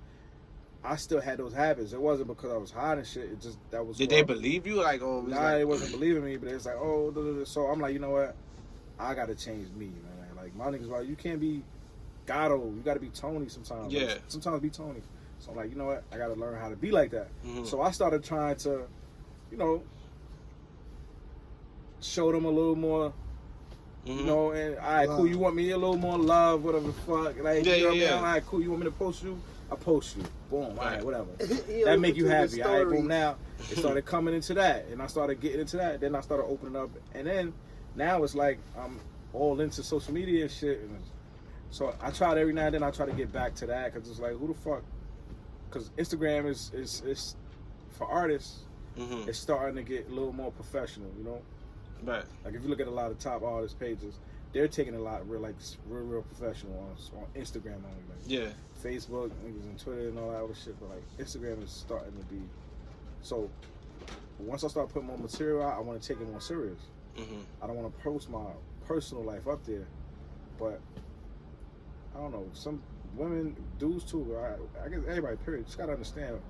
I still had those habits. It wasn't because I was hiding shit. It just, that was Did who they I- believe you? Like, oh, it was Nah, like, it wasn't believing me, but it's like, oh, da, da, da. So I'm like, you know what? I gotta change me, man. Like my niggas, like, you can't be Gato. You gotta be Tony sometimes. Yeah. Like, sometimes be Tony. So I'm like, you know what? I gotta learn how to be like that. Mhm. So I started trying to, you know, show them a little more. Mhm. You know, and all right, cool. Love. You want me a little more love, whatever the fuck. Like, Yeah, you know what I yeah, mean? yeah. All right, cool. You want me to post you? I post you. Boom. All right, Right. whatever. He That only make you put in happy. the All right, story. boom. Now it started coming into that, and I started getting into that. Then I started opening up, and then now it's like I'm all into social media and shit. And so I tried every now and then. I try to get back to that because it's like, who the fuck? Because Instagram is for artists. Mhm. It's starting to get a little more professional. You know, Right. like if you look at a lot of top artist pages, they're taking a lot real professional on Instagram only. Like, Yeah. Facebook, niggas and Twitter and all that other shit, but like Instagram is starting to be. So once I start putting more material out, I want to take it more serious. Mm-hmm. I don't want to post my personal life up there, but I don't know. Some women, dudes too. I guess everybody. Period. Just gotta understand.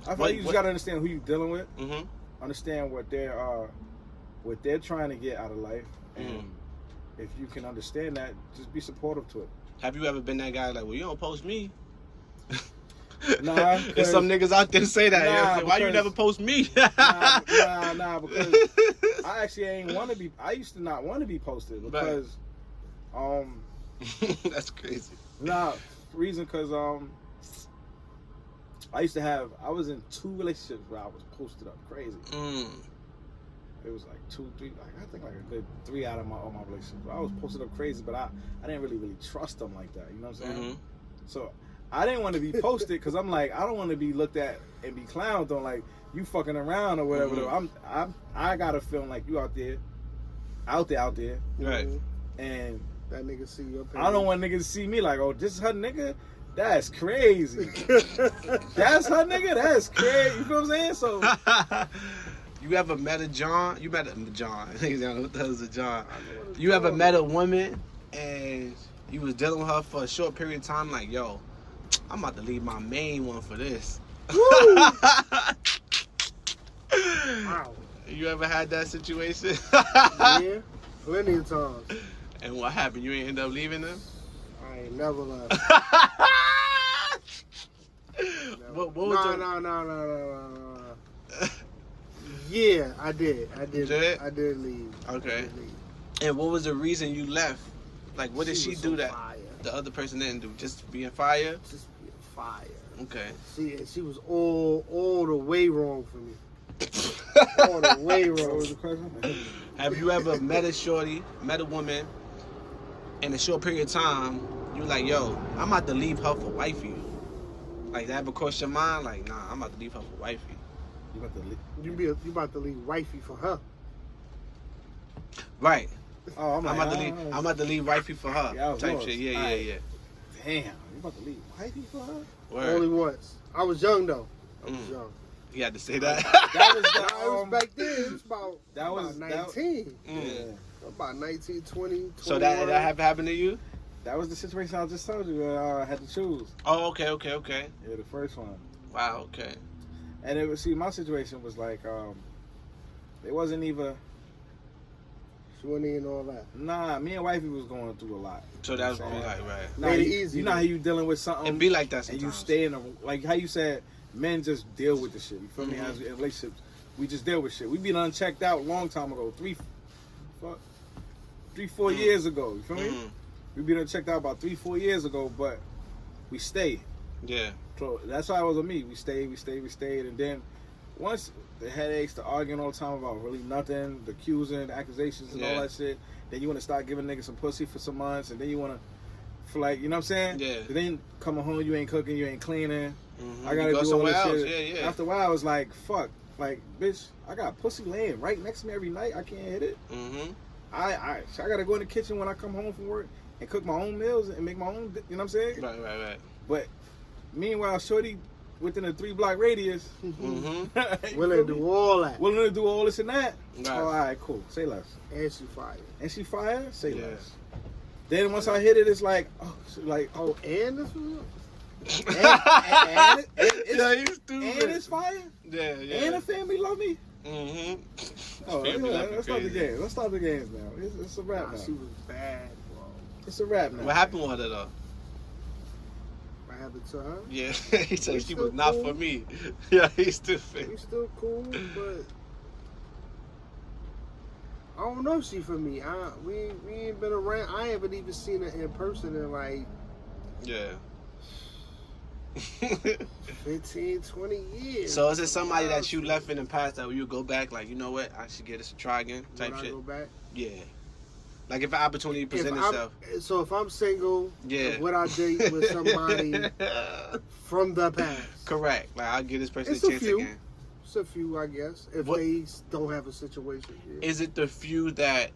I feel like you just gotta understand who you're dealing with. Mm-hmm. Understand what they're trying to get out of life, and if you can understand that, just be supportive to it. Have you ever been that guy like, well, you don't post me? Nah, There's some niggas out there say that. Nah, Yeah, why you because- never post me? nah, because I actually ain't want to be. I used to not want to be posted because, That's crazy. reason because I was in 2 relationships where I was posted up crazy. Mm. It was like 2, 3, like I think like a good 3 out of all my relationships. I was posted up crazy, but I didn't really trust them like that. You know what I'm saying? Mm-hmm. So I didn't want to be posted because I'm like, I don't want to be looked at and be clowned on like you fucking around or whatever. Mm-hmm. I gotta feel like you out there. Right. And that nigga see your page. I don't want niggas to see me like, oh, this is her nigga. That's crazy. That's her nigga. That's crazy. You feel what I'm saying? So you ever met a John? You met a John. What the hell is a John? You ever met a woman and you was dealing with her for a short period of time? Like, yo, I'm about to leave my main one for this. Wow. You ever had that situation? Yeah, plenty of times. And what happened? You ain't end up leaving them? I ain't never left. What was the- No. Yeah, I did. Did? I did leave. Okay. I did leave. And what was the reason you left? Like, what did she was do so that fire. the other person didn't do? Just being fire? Just being fire. Okay. She was all the way wrong for me. All the way what wrong. was the question? Have you ever met a woman, in a short period of time, you like, yo, I'm about to leave her for wifey? Like, that ever crossed your mind? Like, nah, I'm about to leave her for wifey. You about to leave? You about to leave wifey for her. Right. Oh, I'm about to leave wifey for her. Yeah, I was type lost. shit. Yeah. Damn, you about to leave wifey for her? Word. Only once. I was young though. I was Mm. young. You had to say that. That was Nah, it was the back then. It was about, that was- 19. Mm. About 19, 20, So that 21. have happened to you? that was the situation I just told you that I had to choose. Oh, okay. Yeah, the first one. Wow, okay. And it was, see, my situation was like, it wasn't even, She wasn't in all that. nah, me and wifey was going through a lot. So that was You know what I'm saying? right. Nah, Made it you, easy, you know how though. you dealing with something It be like that and sometimes. you stay in a, like how you said, men just deal with the shit. You feel me? Mhm. As in relationships, we just deal with shit. We been unchecked out a long time ago, 4 years ago. You feel me? Mhm. We been unchecked out about 3-4 years ago, but we stayed. Yeah. So that's how it was with me. We stayed, and then once the headaches, the arguing all the time about really nothing, the accusing, the accusations, and Yeah. all that shit. Then you want to start giving niggas some pussy for some months, and then you want to, for like, you know what I'm saying? Yeah. Then coming home, you ain't cooking, you ain't cleaning. Mhm. I gotta You go do all somewhere this else. shit. Yeah. After a while, I was like, fuck, like, bitch, I got pussy laying right next to me every night. I can't hit it. Mm-hmm. I gotta go in the kitchen when I come home from work and cook my own meals and make my own. You know what I'm saying? Right. But meanwhile, shorty within a 3-block radius, Mm-hmm. Willing to do all that. willing to do all this and that. Right. Oh, all right, cool. Say less. And she fired. And she fire. Say Yeah. less. Then once I hit it, it's like, oh, like, Oh, and this was and Yeah, you and stupid. it's fire. Yeah. And the family love me. Mm-hmm. Oh, let's start the game. Let's start the games now. It's a wrap Nah, now. she was bad, bro. It's a wrap now. What happened with her though? What happened to her? Yeah, he said We she still was not cool. for me. Yeah, he's stupid. We still cool, but I don't know if she for me. We ain't been around. I haven't even seen her in person in like Yeah. 15, 20 years. So is it somebody that you left in the past that you go back like, you know what, I should give this a try again type When I shit? go back. Yeah. Like if an opportunity present itself. So if I'm single, Yeah. would I date with somebody from the past? Correct. Like I'll give this person It's a a chance few. again. It's a few, I guess, if What- they don't have a situation. Yeah. Is it the few that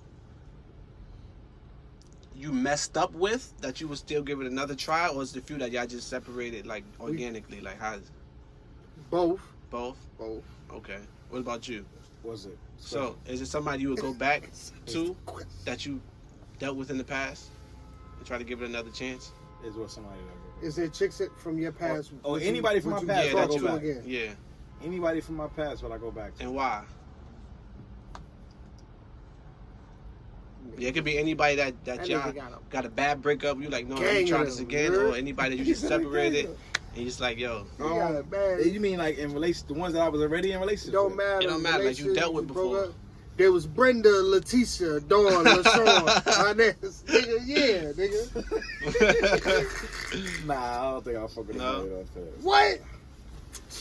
you messed up with that you would still give it another try, or is it the few that y'all just separated like organically? Like how? Both. Both. Both. Okay. What about you? Was it? So is it somebody you would go back to that you dealt with in the past and try to give it another chance? Is what somebody that Is there chicks from your past? Or would anybody from would my past, Yeah, I that go you back. again? Yeah. Anybody from my past, will I go back to? And why? Yeah, it could be anybody that That y'all nigga got a bad breakup. You like, no, let Gang me try of this them, again, you heard? or anybody that you just separated, and you just like, yo, He got a bad. You mean like in relation, the ones that I was already in relationship It don't with? matter. It don't matter, like you dealt with relationship, you broke before. up. There was Brenda, Leticia, Dawn, LaShawn, Inez. Nigga, yeah, nigga. Nah, I don't think I'll fuck with No. nobody else. What?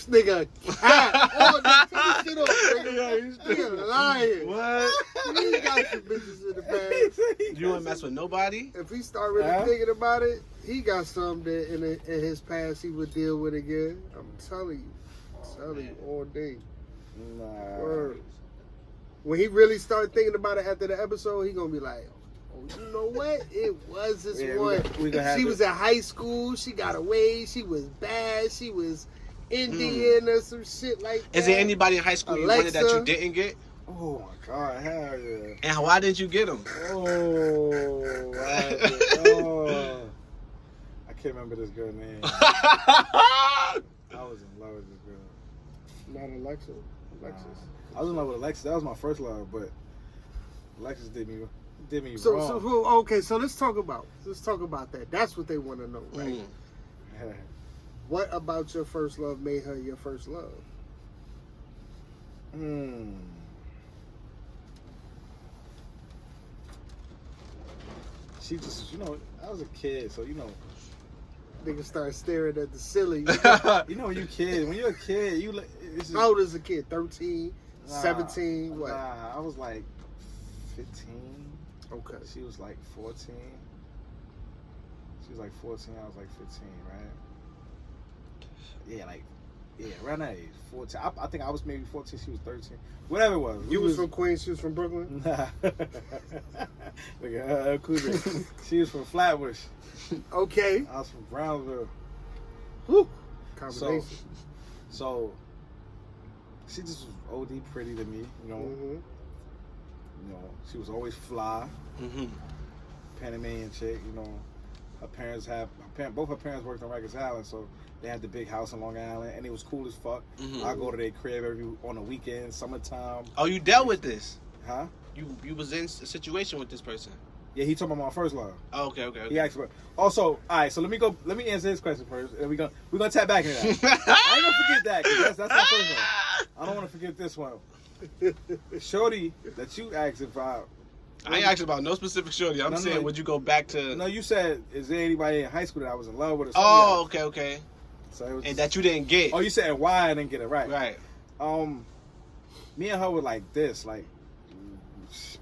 This nigga cat. Oh, nigga, take this shit off, nigga. Nigga lying. What? He got some bitches in the past. You wouldn't mess with nobody? If he start really thinking about it, he got something that in his past he would deal with again. I'm telling you all day. Nah. Word. When he really start thinking about it after the episode, he gonna be like, "Oh, you know what? It was this one. She was in high school. She got away. She was bad. She was Indian or some shit like that." Is there anybody in high school you wanted that you didn't get? Oh my God, hell yeah. And why didn't you get them? I can't remember this girl's name. I was in love with this girl. Not Alexis. I was in love with Alexis. That was my first love, but Alexis did me wrong. So let's talk about that. That's what they want to know, right? What about your first love made her your first love? She just, I was a kid, so Nigga start staring at the ceiling. when you kid, when you're a kid, it's just, How old is a kid? 13, 17, what? Nah, I was like 15. Okay. She was like 14. She was like 14, I was like 15, right? Yeah, around that age, 14. I think I was maybe 14, she was 13. Whatever it was. You was from Queens, she was from Brooklyn? Nah. Look at her, she was from Flatbush. Okay. I was from Brownsville. Whew. Combination. So she just was OD pretty to me, Mm-hmm. She was always fly. Mm-hmm. Panamanian chick, Her parents both her parents worked on Rikers Island, so they had the big house in Long Island, and it was cool as fuck. Mm-hmm. I go to their crib on the weekend, summertime. Oh, you dealt with this? Huh? You was in a situation with this person? Yeah, he talking about my first love. Oh, okay. He asked about. Also, all right. So let me answer his question first, and we're gonna tap back into that. I ain't gonna forget that, 'cause that's my first one. I don't want to forget this one. Shorty that you asked about. I ain't asking about no specific shorty. I'm saying, would you go back to? No, you said, is there anybody in high school that I was in love with? Or Oh, okay. So it was And that you didn't get. Oh, you said why I didn't get it right. Right. Me and her were like this, like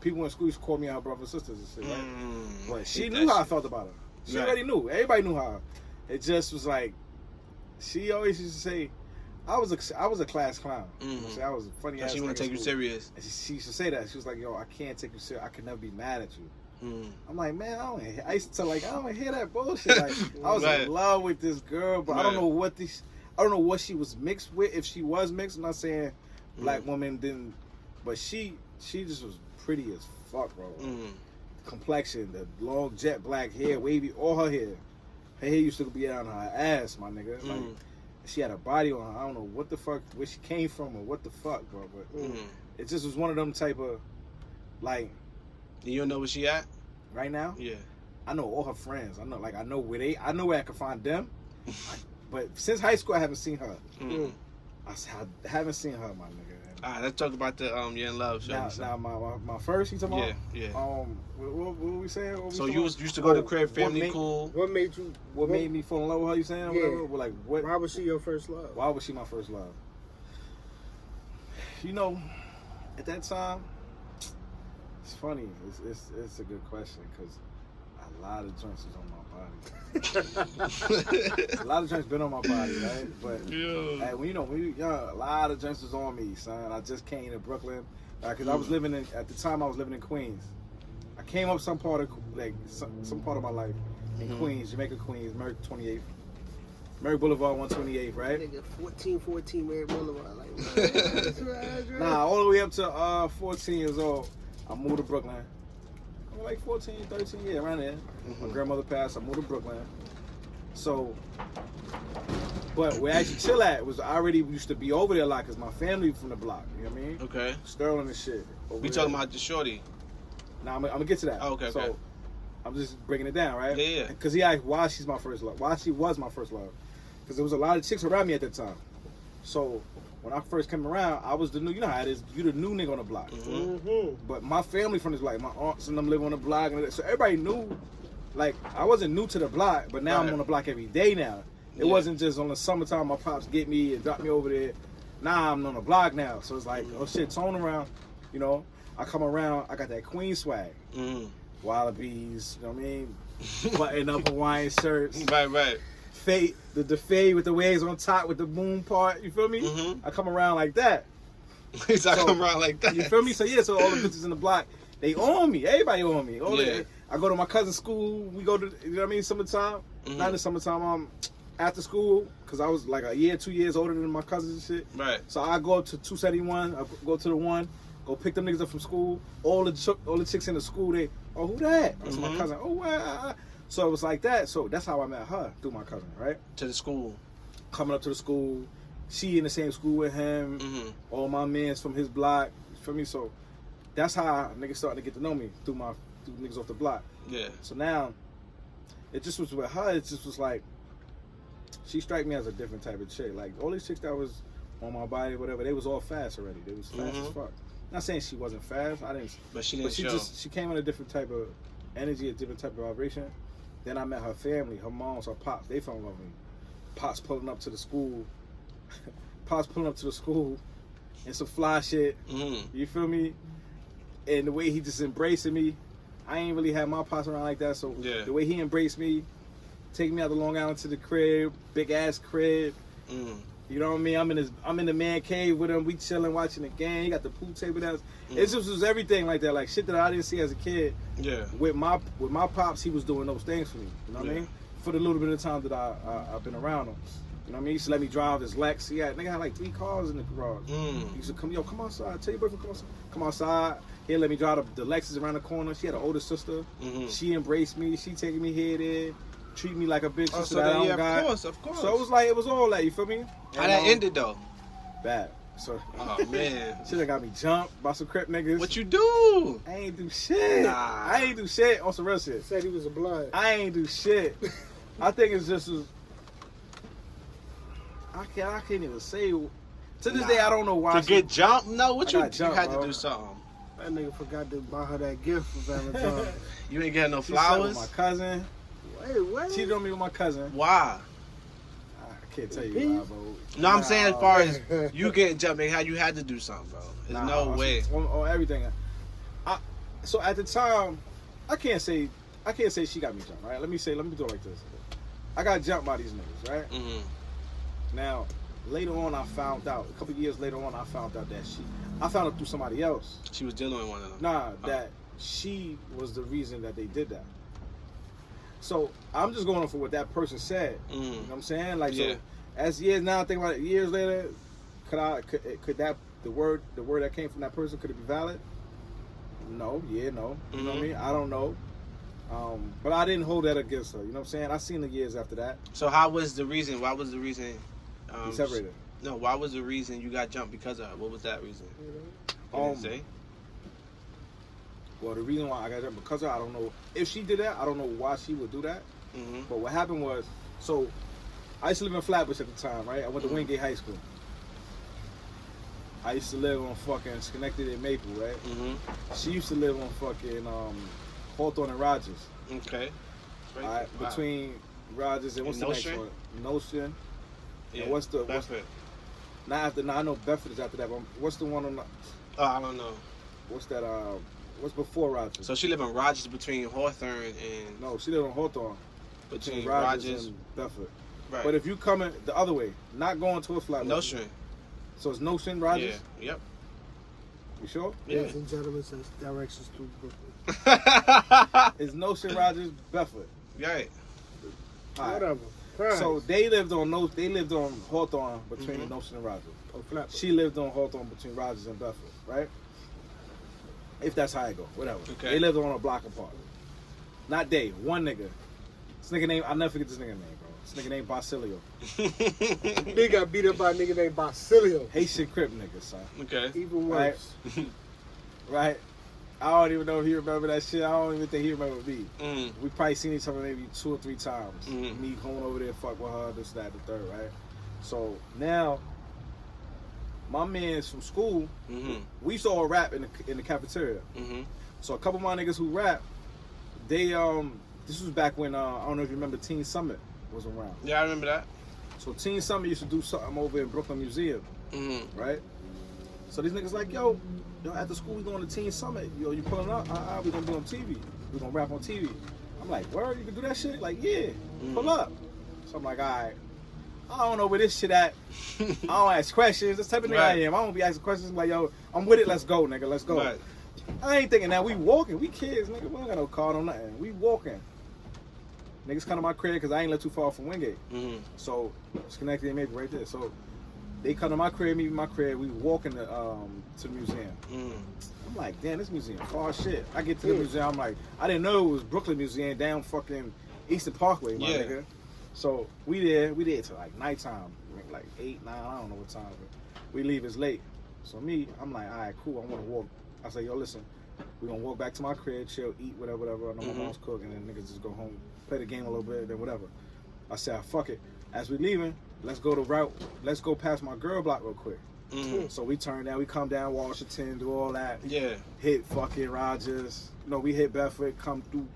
people in school used to call me her brother and sisters and shit, right? But she knew how I felt about her. She already knew. Everybody knew how. It just was like, she always used to say, I was a class clown. Mm-hmm. I was a funny ass. She wouldn't take you serious. And she used to say that. She was like, "Yo, I can't take you serious. I can never be mad at you." I'm like, man, I used to tell I don't hear that bullshit. Like, I was in love with this girl, but I don't know what she was mixed with. If she was mixed, I'm not saying black woman didn't, but she just was pretty as fuck, bro. Complexion, the long jet black hair, wavy, all her hair. Her hair used to be on her ass, my nigga. Like, she had a body on her. I don't know what the fuck, where she came from or what the fuck, bro. But it just was one of them type of, like. You don't know where she at? Right now? Yeah. I know all her friends. I know where I can find them. But since high school, I haven't seen her. I haven't seen her, my nigga. All right, let's talk about the you're in love. Now my first, you talking about? Yeah. What were we saying? So you used to go to the crib, family cool. What made you? What made me fall in love with her? You saying? Yeah. Well, like what? Why was she your first love? Why was she my first love? At that time, it's funny. It's a good question because a lot of joints is on my body. A lot of joints been on my body, right? But when you young, a lot of joints was on me, son. I just came to Brooklyn because I was living at the time I was living in Queens. I came up some part of some part of my life in Queens, Jamaica, Queens, Merrick 28th. Merrick Boulevard, 128th, right? Nigga, 1414 Merrick Boulevard. Like, nah, all the way up to 14 years old, I moved to Brooklyn. I was like 14, 13, yeah, around there. My grandmother passed, I moved to Brooklyn. So, but where I actually chill at was I already used to be over there a lot because my family from the block, you know what I mean? Okay. Sterling and shit. We talking about the shorty. Nah, I'm gonna get to that. Oh, okay. So, I'm just breaking it down, right? Yeah. Because he asked why she's my first love, why she was my first love. Because there was a lot of chicks around me at that time. So when I first came around, I was the new, you know how it is, you the new nigga on the block. But my family from this block, my aunts and them live on the block, and so everybody knew. Like, I wasn't new to the block, but now I'm on the block every day now. It wasn't just on the summertime my pops get me and drop me over there. Nah, I'm on the block now. So it's like, oh shit, Tone around, you know. I come around, I got that Queen swag. Wallabies, you know what I mean? Button up Hawaiian shirts. Right. Fade, the fade with the waves on top with the moon part, you feel me? I come around like that. He's like, come around like that. You feel me? So yeah, so all the bitches in the block, they on me. Everybody on me. I go to my cousin's school. We go to, you know what I mean, summertime. Not in the summertime, after school, because I was like a year, 2 years older than my cousins and shit. Right. So I go up to 271, I go to the one, go pick them niggas up from school. All the chicks in the school, they, oh, who that? That's my cousin. Oh, wow. So it was like that. So that's how I met her, through my cousin, right? To the school. Coming up to the school. She in the same school with him. All my mans from his block. You feel me? So that's how niggas starting to get to know me, through niggas off the block. Yeah. So now, it just was with her, it just was like, she struck me as a different type of chick. Like, all these chicks that was on my body, whatever, they was all fast already. They was fast as fuck. Not saying she wasn't fast, But she didn't show. She came in a different type of energy, a different type of vibration. Then I met her family, her moms, her pops, they fell in love with me. Pops pulling up to the school. Pops pulling up to the school and some fly shit. You feel me? And the way he just embracing me, I ain't really had my pops around like that, so the way he embraced me, taking me out to Long Island to the crib, big ass crib. You know what I mean? I'm in the man cave with him. We chilling, watching the game. He got the pool table down. It just was everything like that, like shit that I didn't see as a kid. Yeah. With my pops, he was doing those things for me. You know what I mean? For the little bit of time that I've been around him. You know what I mean? He used to let me drive his Lex. Nigga had like 3 cars in the garage. He used to come outside. Tell your boyfriend, come outside. He'd let me drive the Lexus around the corner. She had an older sister. She embraced me. She taking me head in, treat me like a bitch. Oh, so that, of course. So it was all that. You feel me? How that ended though? Bad. So, oh man, shit done got me jumped by some crip niggas. What you do? I ain't do shit. Nah. I ain't do shit on some real shit. Said he was a blood. I ain't do shit. I think it's just I can't even say. To this day, I don't know why. To get jumped? No, you had bro. to do something. That nigga forgot to buy her that gift for Valentine's. You ain't getting no She slept flowers? with my cousin. Wait. Cheated on me with my cousin. Why? I can't tell you why, bro. No, I'm saying as far as you getting jumped, how you had to do something, bro. There's no way. On everything. So at the time, I can't say she got me jumped, right? Let me do it like this. I got jumped by these niggas, right? Now, later on, I found out. A couple years later on, I found out that I found out through somebody else. She was dealing with one of them. Nah, that she was the reason that they did that. So I'm just going off of what that person said. You know what I'm saying? Like, so as years now, I think about it, years later, could that the word that came from that person, could it be valid? No. You know what I mean? I don't know. But I didn't hold that against her. You know what I'm saying? I seen the years after that. So how was the reason? Why was the reason? We separated. No, why was the reason you got jumped because of her? What was that reason? You didn't say? Well, the reason why I got jumped because of her, I don't know. If she did that, I don't know why she would do that. But what happened was, so I used to live in Flatbush at the time, right? I went to Wingate High School. I used to live on fucking Schenectady and Maple, right? She used to live on fucking Hawthorne and Rogers. Okay. All right, between Rogers and what's the next one? Notion. Yeah. And what's the Bedford? I know Bedford is after that, but what's the one on the? Oh, I don't know. What's that? What's before Rogers? So she live in Rogers between Hawthorne and. No, she live on Hawthorne. Between Rogers and Bedford. Right. But if you coming the other way, not going towards Flatbush. Notion. So it's Notion, Rogers? Yeah. Yep. You sure? Yeah. Ladies and gentlemen, says directions to Brooklyn. It's Notion, Rogers, Bedford. Right. All right. Whatever. Right. So they lived on Hawthorne between Notion and Rogers. Oh, Flatbush. She lived on Hawthorne between Rogers and Bedford, right? If that's how it go, whatever. Okay. They lived on a block apart. Not they, one nigga. This nigga name, I'll never forget this nigga name, bro. This nigga named Basilio. They got beat up by a nigga named Basilio. Haitian Crip nigga, son. Okay. Even worse. Right? I don't even know if he remember that shit. I don't even think he remember me. Mm. We probably seen each other maybe 2 or 3 times. Mm. Me going over there, fuck with her, this, that, the third, right? So now, my man's from school, we saw a rap in the cafeteria. So a couple of my niggas who rap, they this was back when I don't know if you remember Teen Summit was around. Yeah, I remember that. So Teen Summit used to do something over in Brooklyn Museum, Mm-hmm. right? So these niggas like, yo, after school we going to Teen Summit. Yo, you pulling up? We gonna be on TV. We gonna rap on TV. I'm like, word, you can do that shit? Like, yeah, pull up. So I'm like, all right. I don't know where this shit at. I don't ask questions. This type of nigga I am. I don't be asking questions. Like, yo, I'm with it. Let's go, nigga. Let's go. Right. I ain't thinking that. We walking. We kids, nigga. We don't got no card on nothing. We walking. Niggas come to my crib because I ain't live too far from Wingate. Mm-hmm. So, Schenectady and maybe right there. So, they come to my crib, meet me in my crib. We walking to the museum. Mm. I'm like, damn, this museum far as shit. I get to the museum. I'm like, I didn't know it was Brooklyn Museum down fucking Eastern Parkway, my nigga. So, we there till like nighttime. Like 8, 9, I don't know what time. But we leave, it's late. So I'm like, all right, cool. I want to walk. I say, yo, listen, we're going to walk back to my crib, chill, eat, whatever. I know my mom's cooking, and then niggas just go home, play the game a little bit, then whatever. I said, fuck it. As we leaving, let's go past my girl block real quick. Mm-hmm. So we turn down, we come down Washington, do all that. Yeah. Hit fucking Rogers. We hit Bedford, come through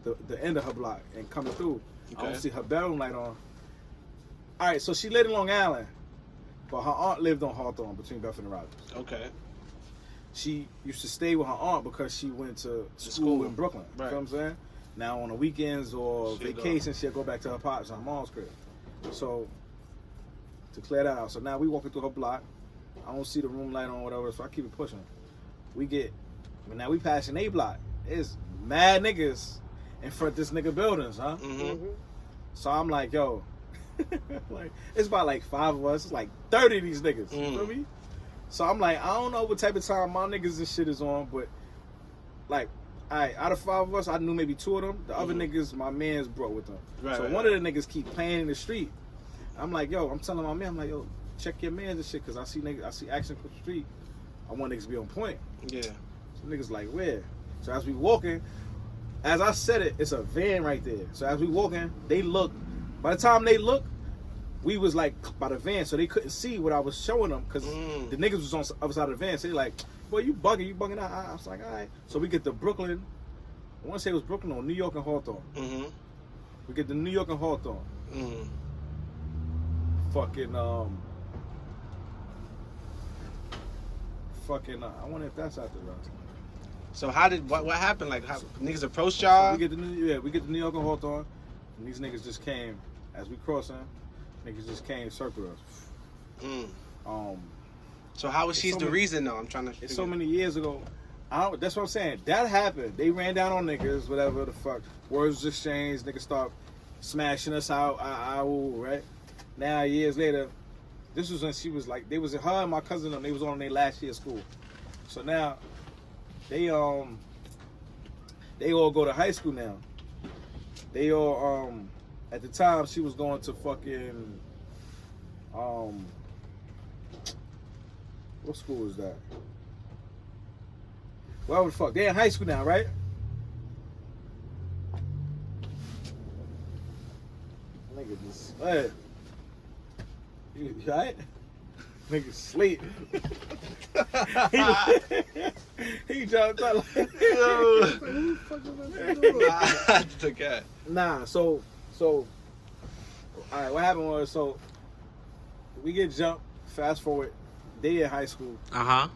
the end of her block and coming through. Okay. I don't see her bedroom light on. All right, so she lived in Long Island, but her aunt lived on Hawthorne between Bedford and Rogers. Okay. She used to stay with her aunt because she went to school in Brooklyn. Right. You know what I'm saying? Now on the weekends or She'll vacations, she'll go back to her pops and her mom's crib. So to clear that out. So now we walking through her block. I don't see the room light on, whatever, so I keep it pushing. Now we passing A block. It's mad niggas in front of this nigga buildings, huh? Mm-hmm. So I'm like, yo, like it's about like 5 of us. It's like 30 of these niggas. You feel me? So I'm like, I don't know what type of time my niggas and shit is on, but like, alright, out of 5 of us, I knew maybe 2 of them. The other niggas, my man's brought with them. Right, so one of the niggas keep playing in the street. I'm like, yo, I'm telling my man, I'm like, yo, check your mans and shit, cause I see action from the street. I want niggas to be on point. Yeah. So niggas like, where? So as we walking, as I said it, it's a van right there. So as we walking, they look. By the time they look, we was like by the van, so they couldn't see what I was showing them, cause the niggas was on the other side of the van. So they like, boy, you bugging out. I was like, all right. So we get to Brooklyn. I want to say it was Brooklyn or New York and Hawthorne. Mm-hmm. We get to New York and Hawthorne. Mm-hmm. Fucking I wonder if that's out there. So what happened? Like, how niggas approached y'all? So we get to New York and Hawthorne, and these niggas just came as we crossing. Niggas just came to circle us. So how was she's the reason though? I'm trying to. It's so many years ago. That's what I'm saying. That happened. They ran down on niggas, whatever the fuck. Words was exchanged. Niggas start smashing us out. Right? Now years later, this was when she was like, her and my cousin, they was on their last year of school. So now, they all go to high school now. They all at the time she was going to fucking what school was that? Well, the fuck, they in high school now, right? Nigga just you right? Nigga sleep. he jumped out like the cat. Nah, so all right, what happened was, so we get jumped, fast forward, they in high school. Uh-huh.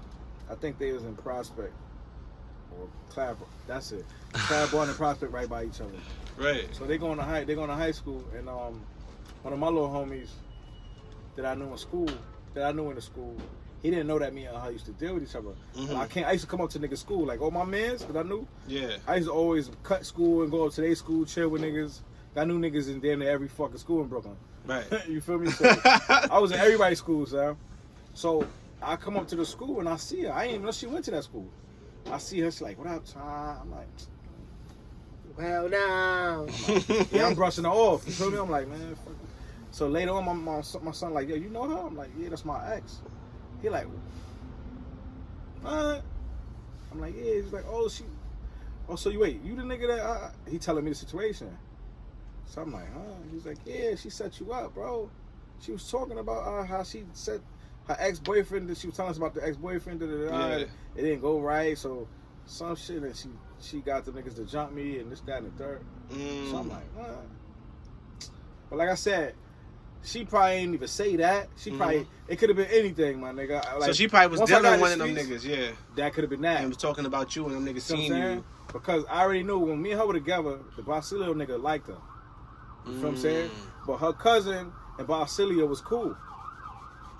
I think they was in Prospect or Claiborne. That's it. Claiborne and Prospect right by each other. Right. So they going to high school, and one of my little homies that I knew in the school, he didn't know that me and her used to deal with each other. Mm-hmm. I used to come up to niggas' school, like all my mans, because I knew. Yeah. I used to always cut school and go up to their school, chill with niggas. I knew niggas in damn near every fucking school in Brooklyn. Right. You feel me? So I was in everybody's school, son. So I come up to the school and I see her. I didn't even know she went to that school. I see her, she's like, what up, Tom? I'm like, well, now. yeah, I'm brushing her off. You feel me? I'm like, man, fuck it. So later on, my son like, yo, you know her? I'm like, yeah, that's my ex. He like, what? I'm like, yeah. He's like, oh, so you wait, you the nigga that, he telling me the situation. So I'm like, huh? He's like, yeah, she set you up, bro. She was talking about how she set her ex-boyfriend, she was telling us about the ex-boyfriend, Yeah. It didn't go right, so some shit, and she got the niggas to jump me, and this, that, and the third. So I'm like, what? But like I said, She probably ain't even say that. She probably it could have been anything, my nigga. Like, so she probably was once I got dealing in with one the of them streets, niggas, yeah. That could have been that. And was talking about you and them niggas See what I'm seeing saying? you. Because I already knew when me and her were together, the Basilio nigga liked her. You feel what I'm saying? But her cousin and Basilio was cool. Right.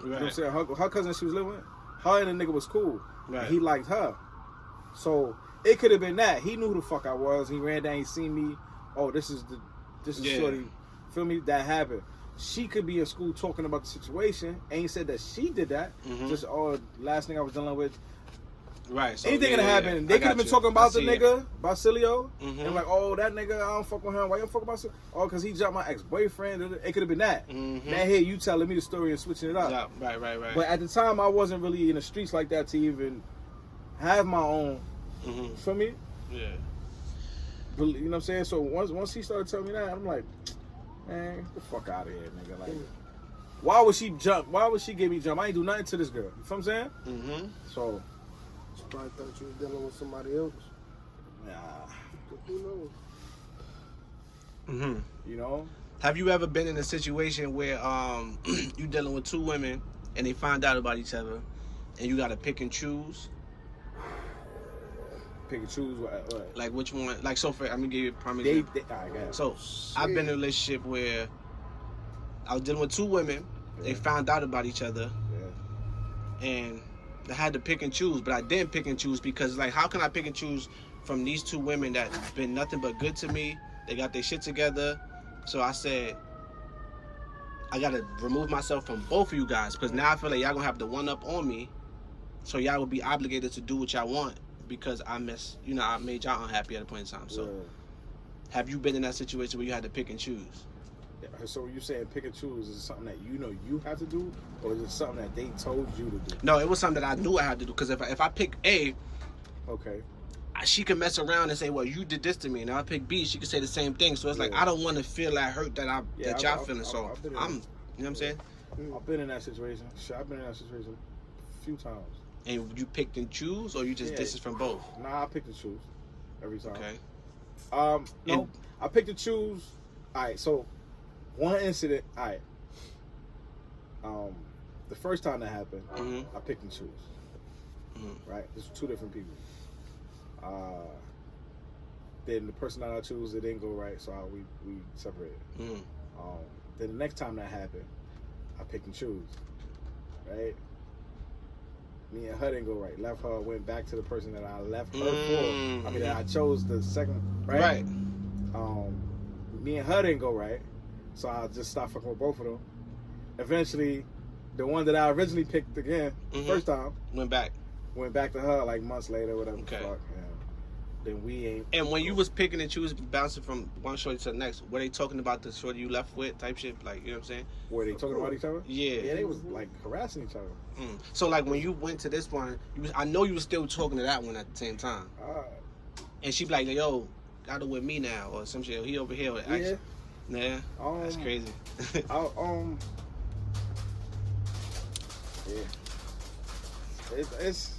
You know what I'm saying? Her cousin she was living with, her and the nigga was cool. Right. He liked her. So it could have been that. He knew who the fuck I was. He ran down, he seen me. Oh, this is Yeah. shorty. Feel me? That happened. She could be in school talking about the situation. Ain't said that she did that. Just last thing I was dealing with. Right. So, Anything yeah, could happen. yeah. They I could have got been you. talking I about the see it. nigga, Basilio, Mhm. and like, oh, that nigga, I don't fuck with him. Why you don't fuck with Basilio? Oh, because he jumped my ex-boyfriend. It could have been that. Mhm. Now here, you telling me the story and switching it up. Yeah, right. But at the time, I wasn't really in the streets like that to even have my own. Mhm. For me, Yeah. you know what I'm saying? So once he started telling me that, I'm like, man, get the fuck out of here, nigga. Like, why would she jump? Why would she give me jump? I ain't do nothing to this girl. You feel what I'm saying? Mhm. So, She probably thought you was dealing with somebody else. nah, Who knows? Mhm. you know. Have you ever been in a situation where you dealing with two women and they find out about each other and you gotta pick and choose? Pick and choose what. Like which one? Like so for I'm gonna give you a prime They, example. I guess. So I've been in a relationship where I was dealing with two women. They Yeah. found out about each other Yeah. and I had to pick and choose, but I didn't pick and choose because like how can I pick and choose from these two women that been nothing but good to me? They got their shit together. So I said I gotta remove myself from both of you guys because now I feel like y'all gonna have the one up on me. So y'all will be obligated to do what y'all want because I made y'all unhappy at a point in time. So have you been in that situation where you had to pick and choose? Yeah. So you saying pick and choose is it something that you know you have to do, or is it something that they told you to do? No, it was something that I knew I had to do because if I pick A, Okay. she could mess around and say, "Well, you did this to me," and I pick B. She could say the same thing. So it's like Yeah. I don't want to feel that hurt that y'all feeling. So I've been in I'm, you know what I'm saying? I've been in that situation. Shit, I've been in that situation a few times. And you picked and choose, or you just Yeah. this is from both? Nah, I pick and choose every time. Okay. No, And- I picked and choose. All right, so one incident. All right. The first time that happened, Mhm. I picked and choose. Mhm. Right, it's two different people. Then the person that I choose, it didn't go right, so we separated. Mhm. Then the next time that happened, I picked and choose. Right. Me and her didn't go right. Left her, went back to the person that I left her for. I mean, that I chose the second. Right. Me and her didn't go right, so I just stopped fucking with both of them. Eventually, the one that I originally picked again, the Mhm. first time, Went back. went back to her like months later, whatever Okay. the fuck. And then we ain't. And when you was picking and choosing, bouncing from one shorty to the next, were they talking about the shorty you left with type shit? Like, you know what I'm saying? Were they talking about each other? Yeah. Yeah, they was like harassing each other. So like when you went to this one, I know you was still talking to that one at the same time. And she be like, yo, got her with me now, or some shit. He over here. Or Yeah. Yeah. That's crazy. Yeah. It's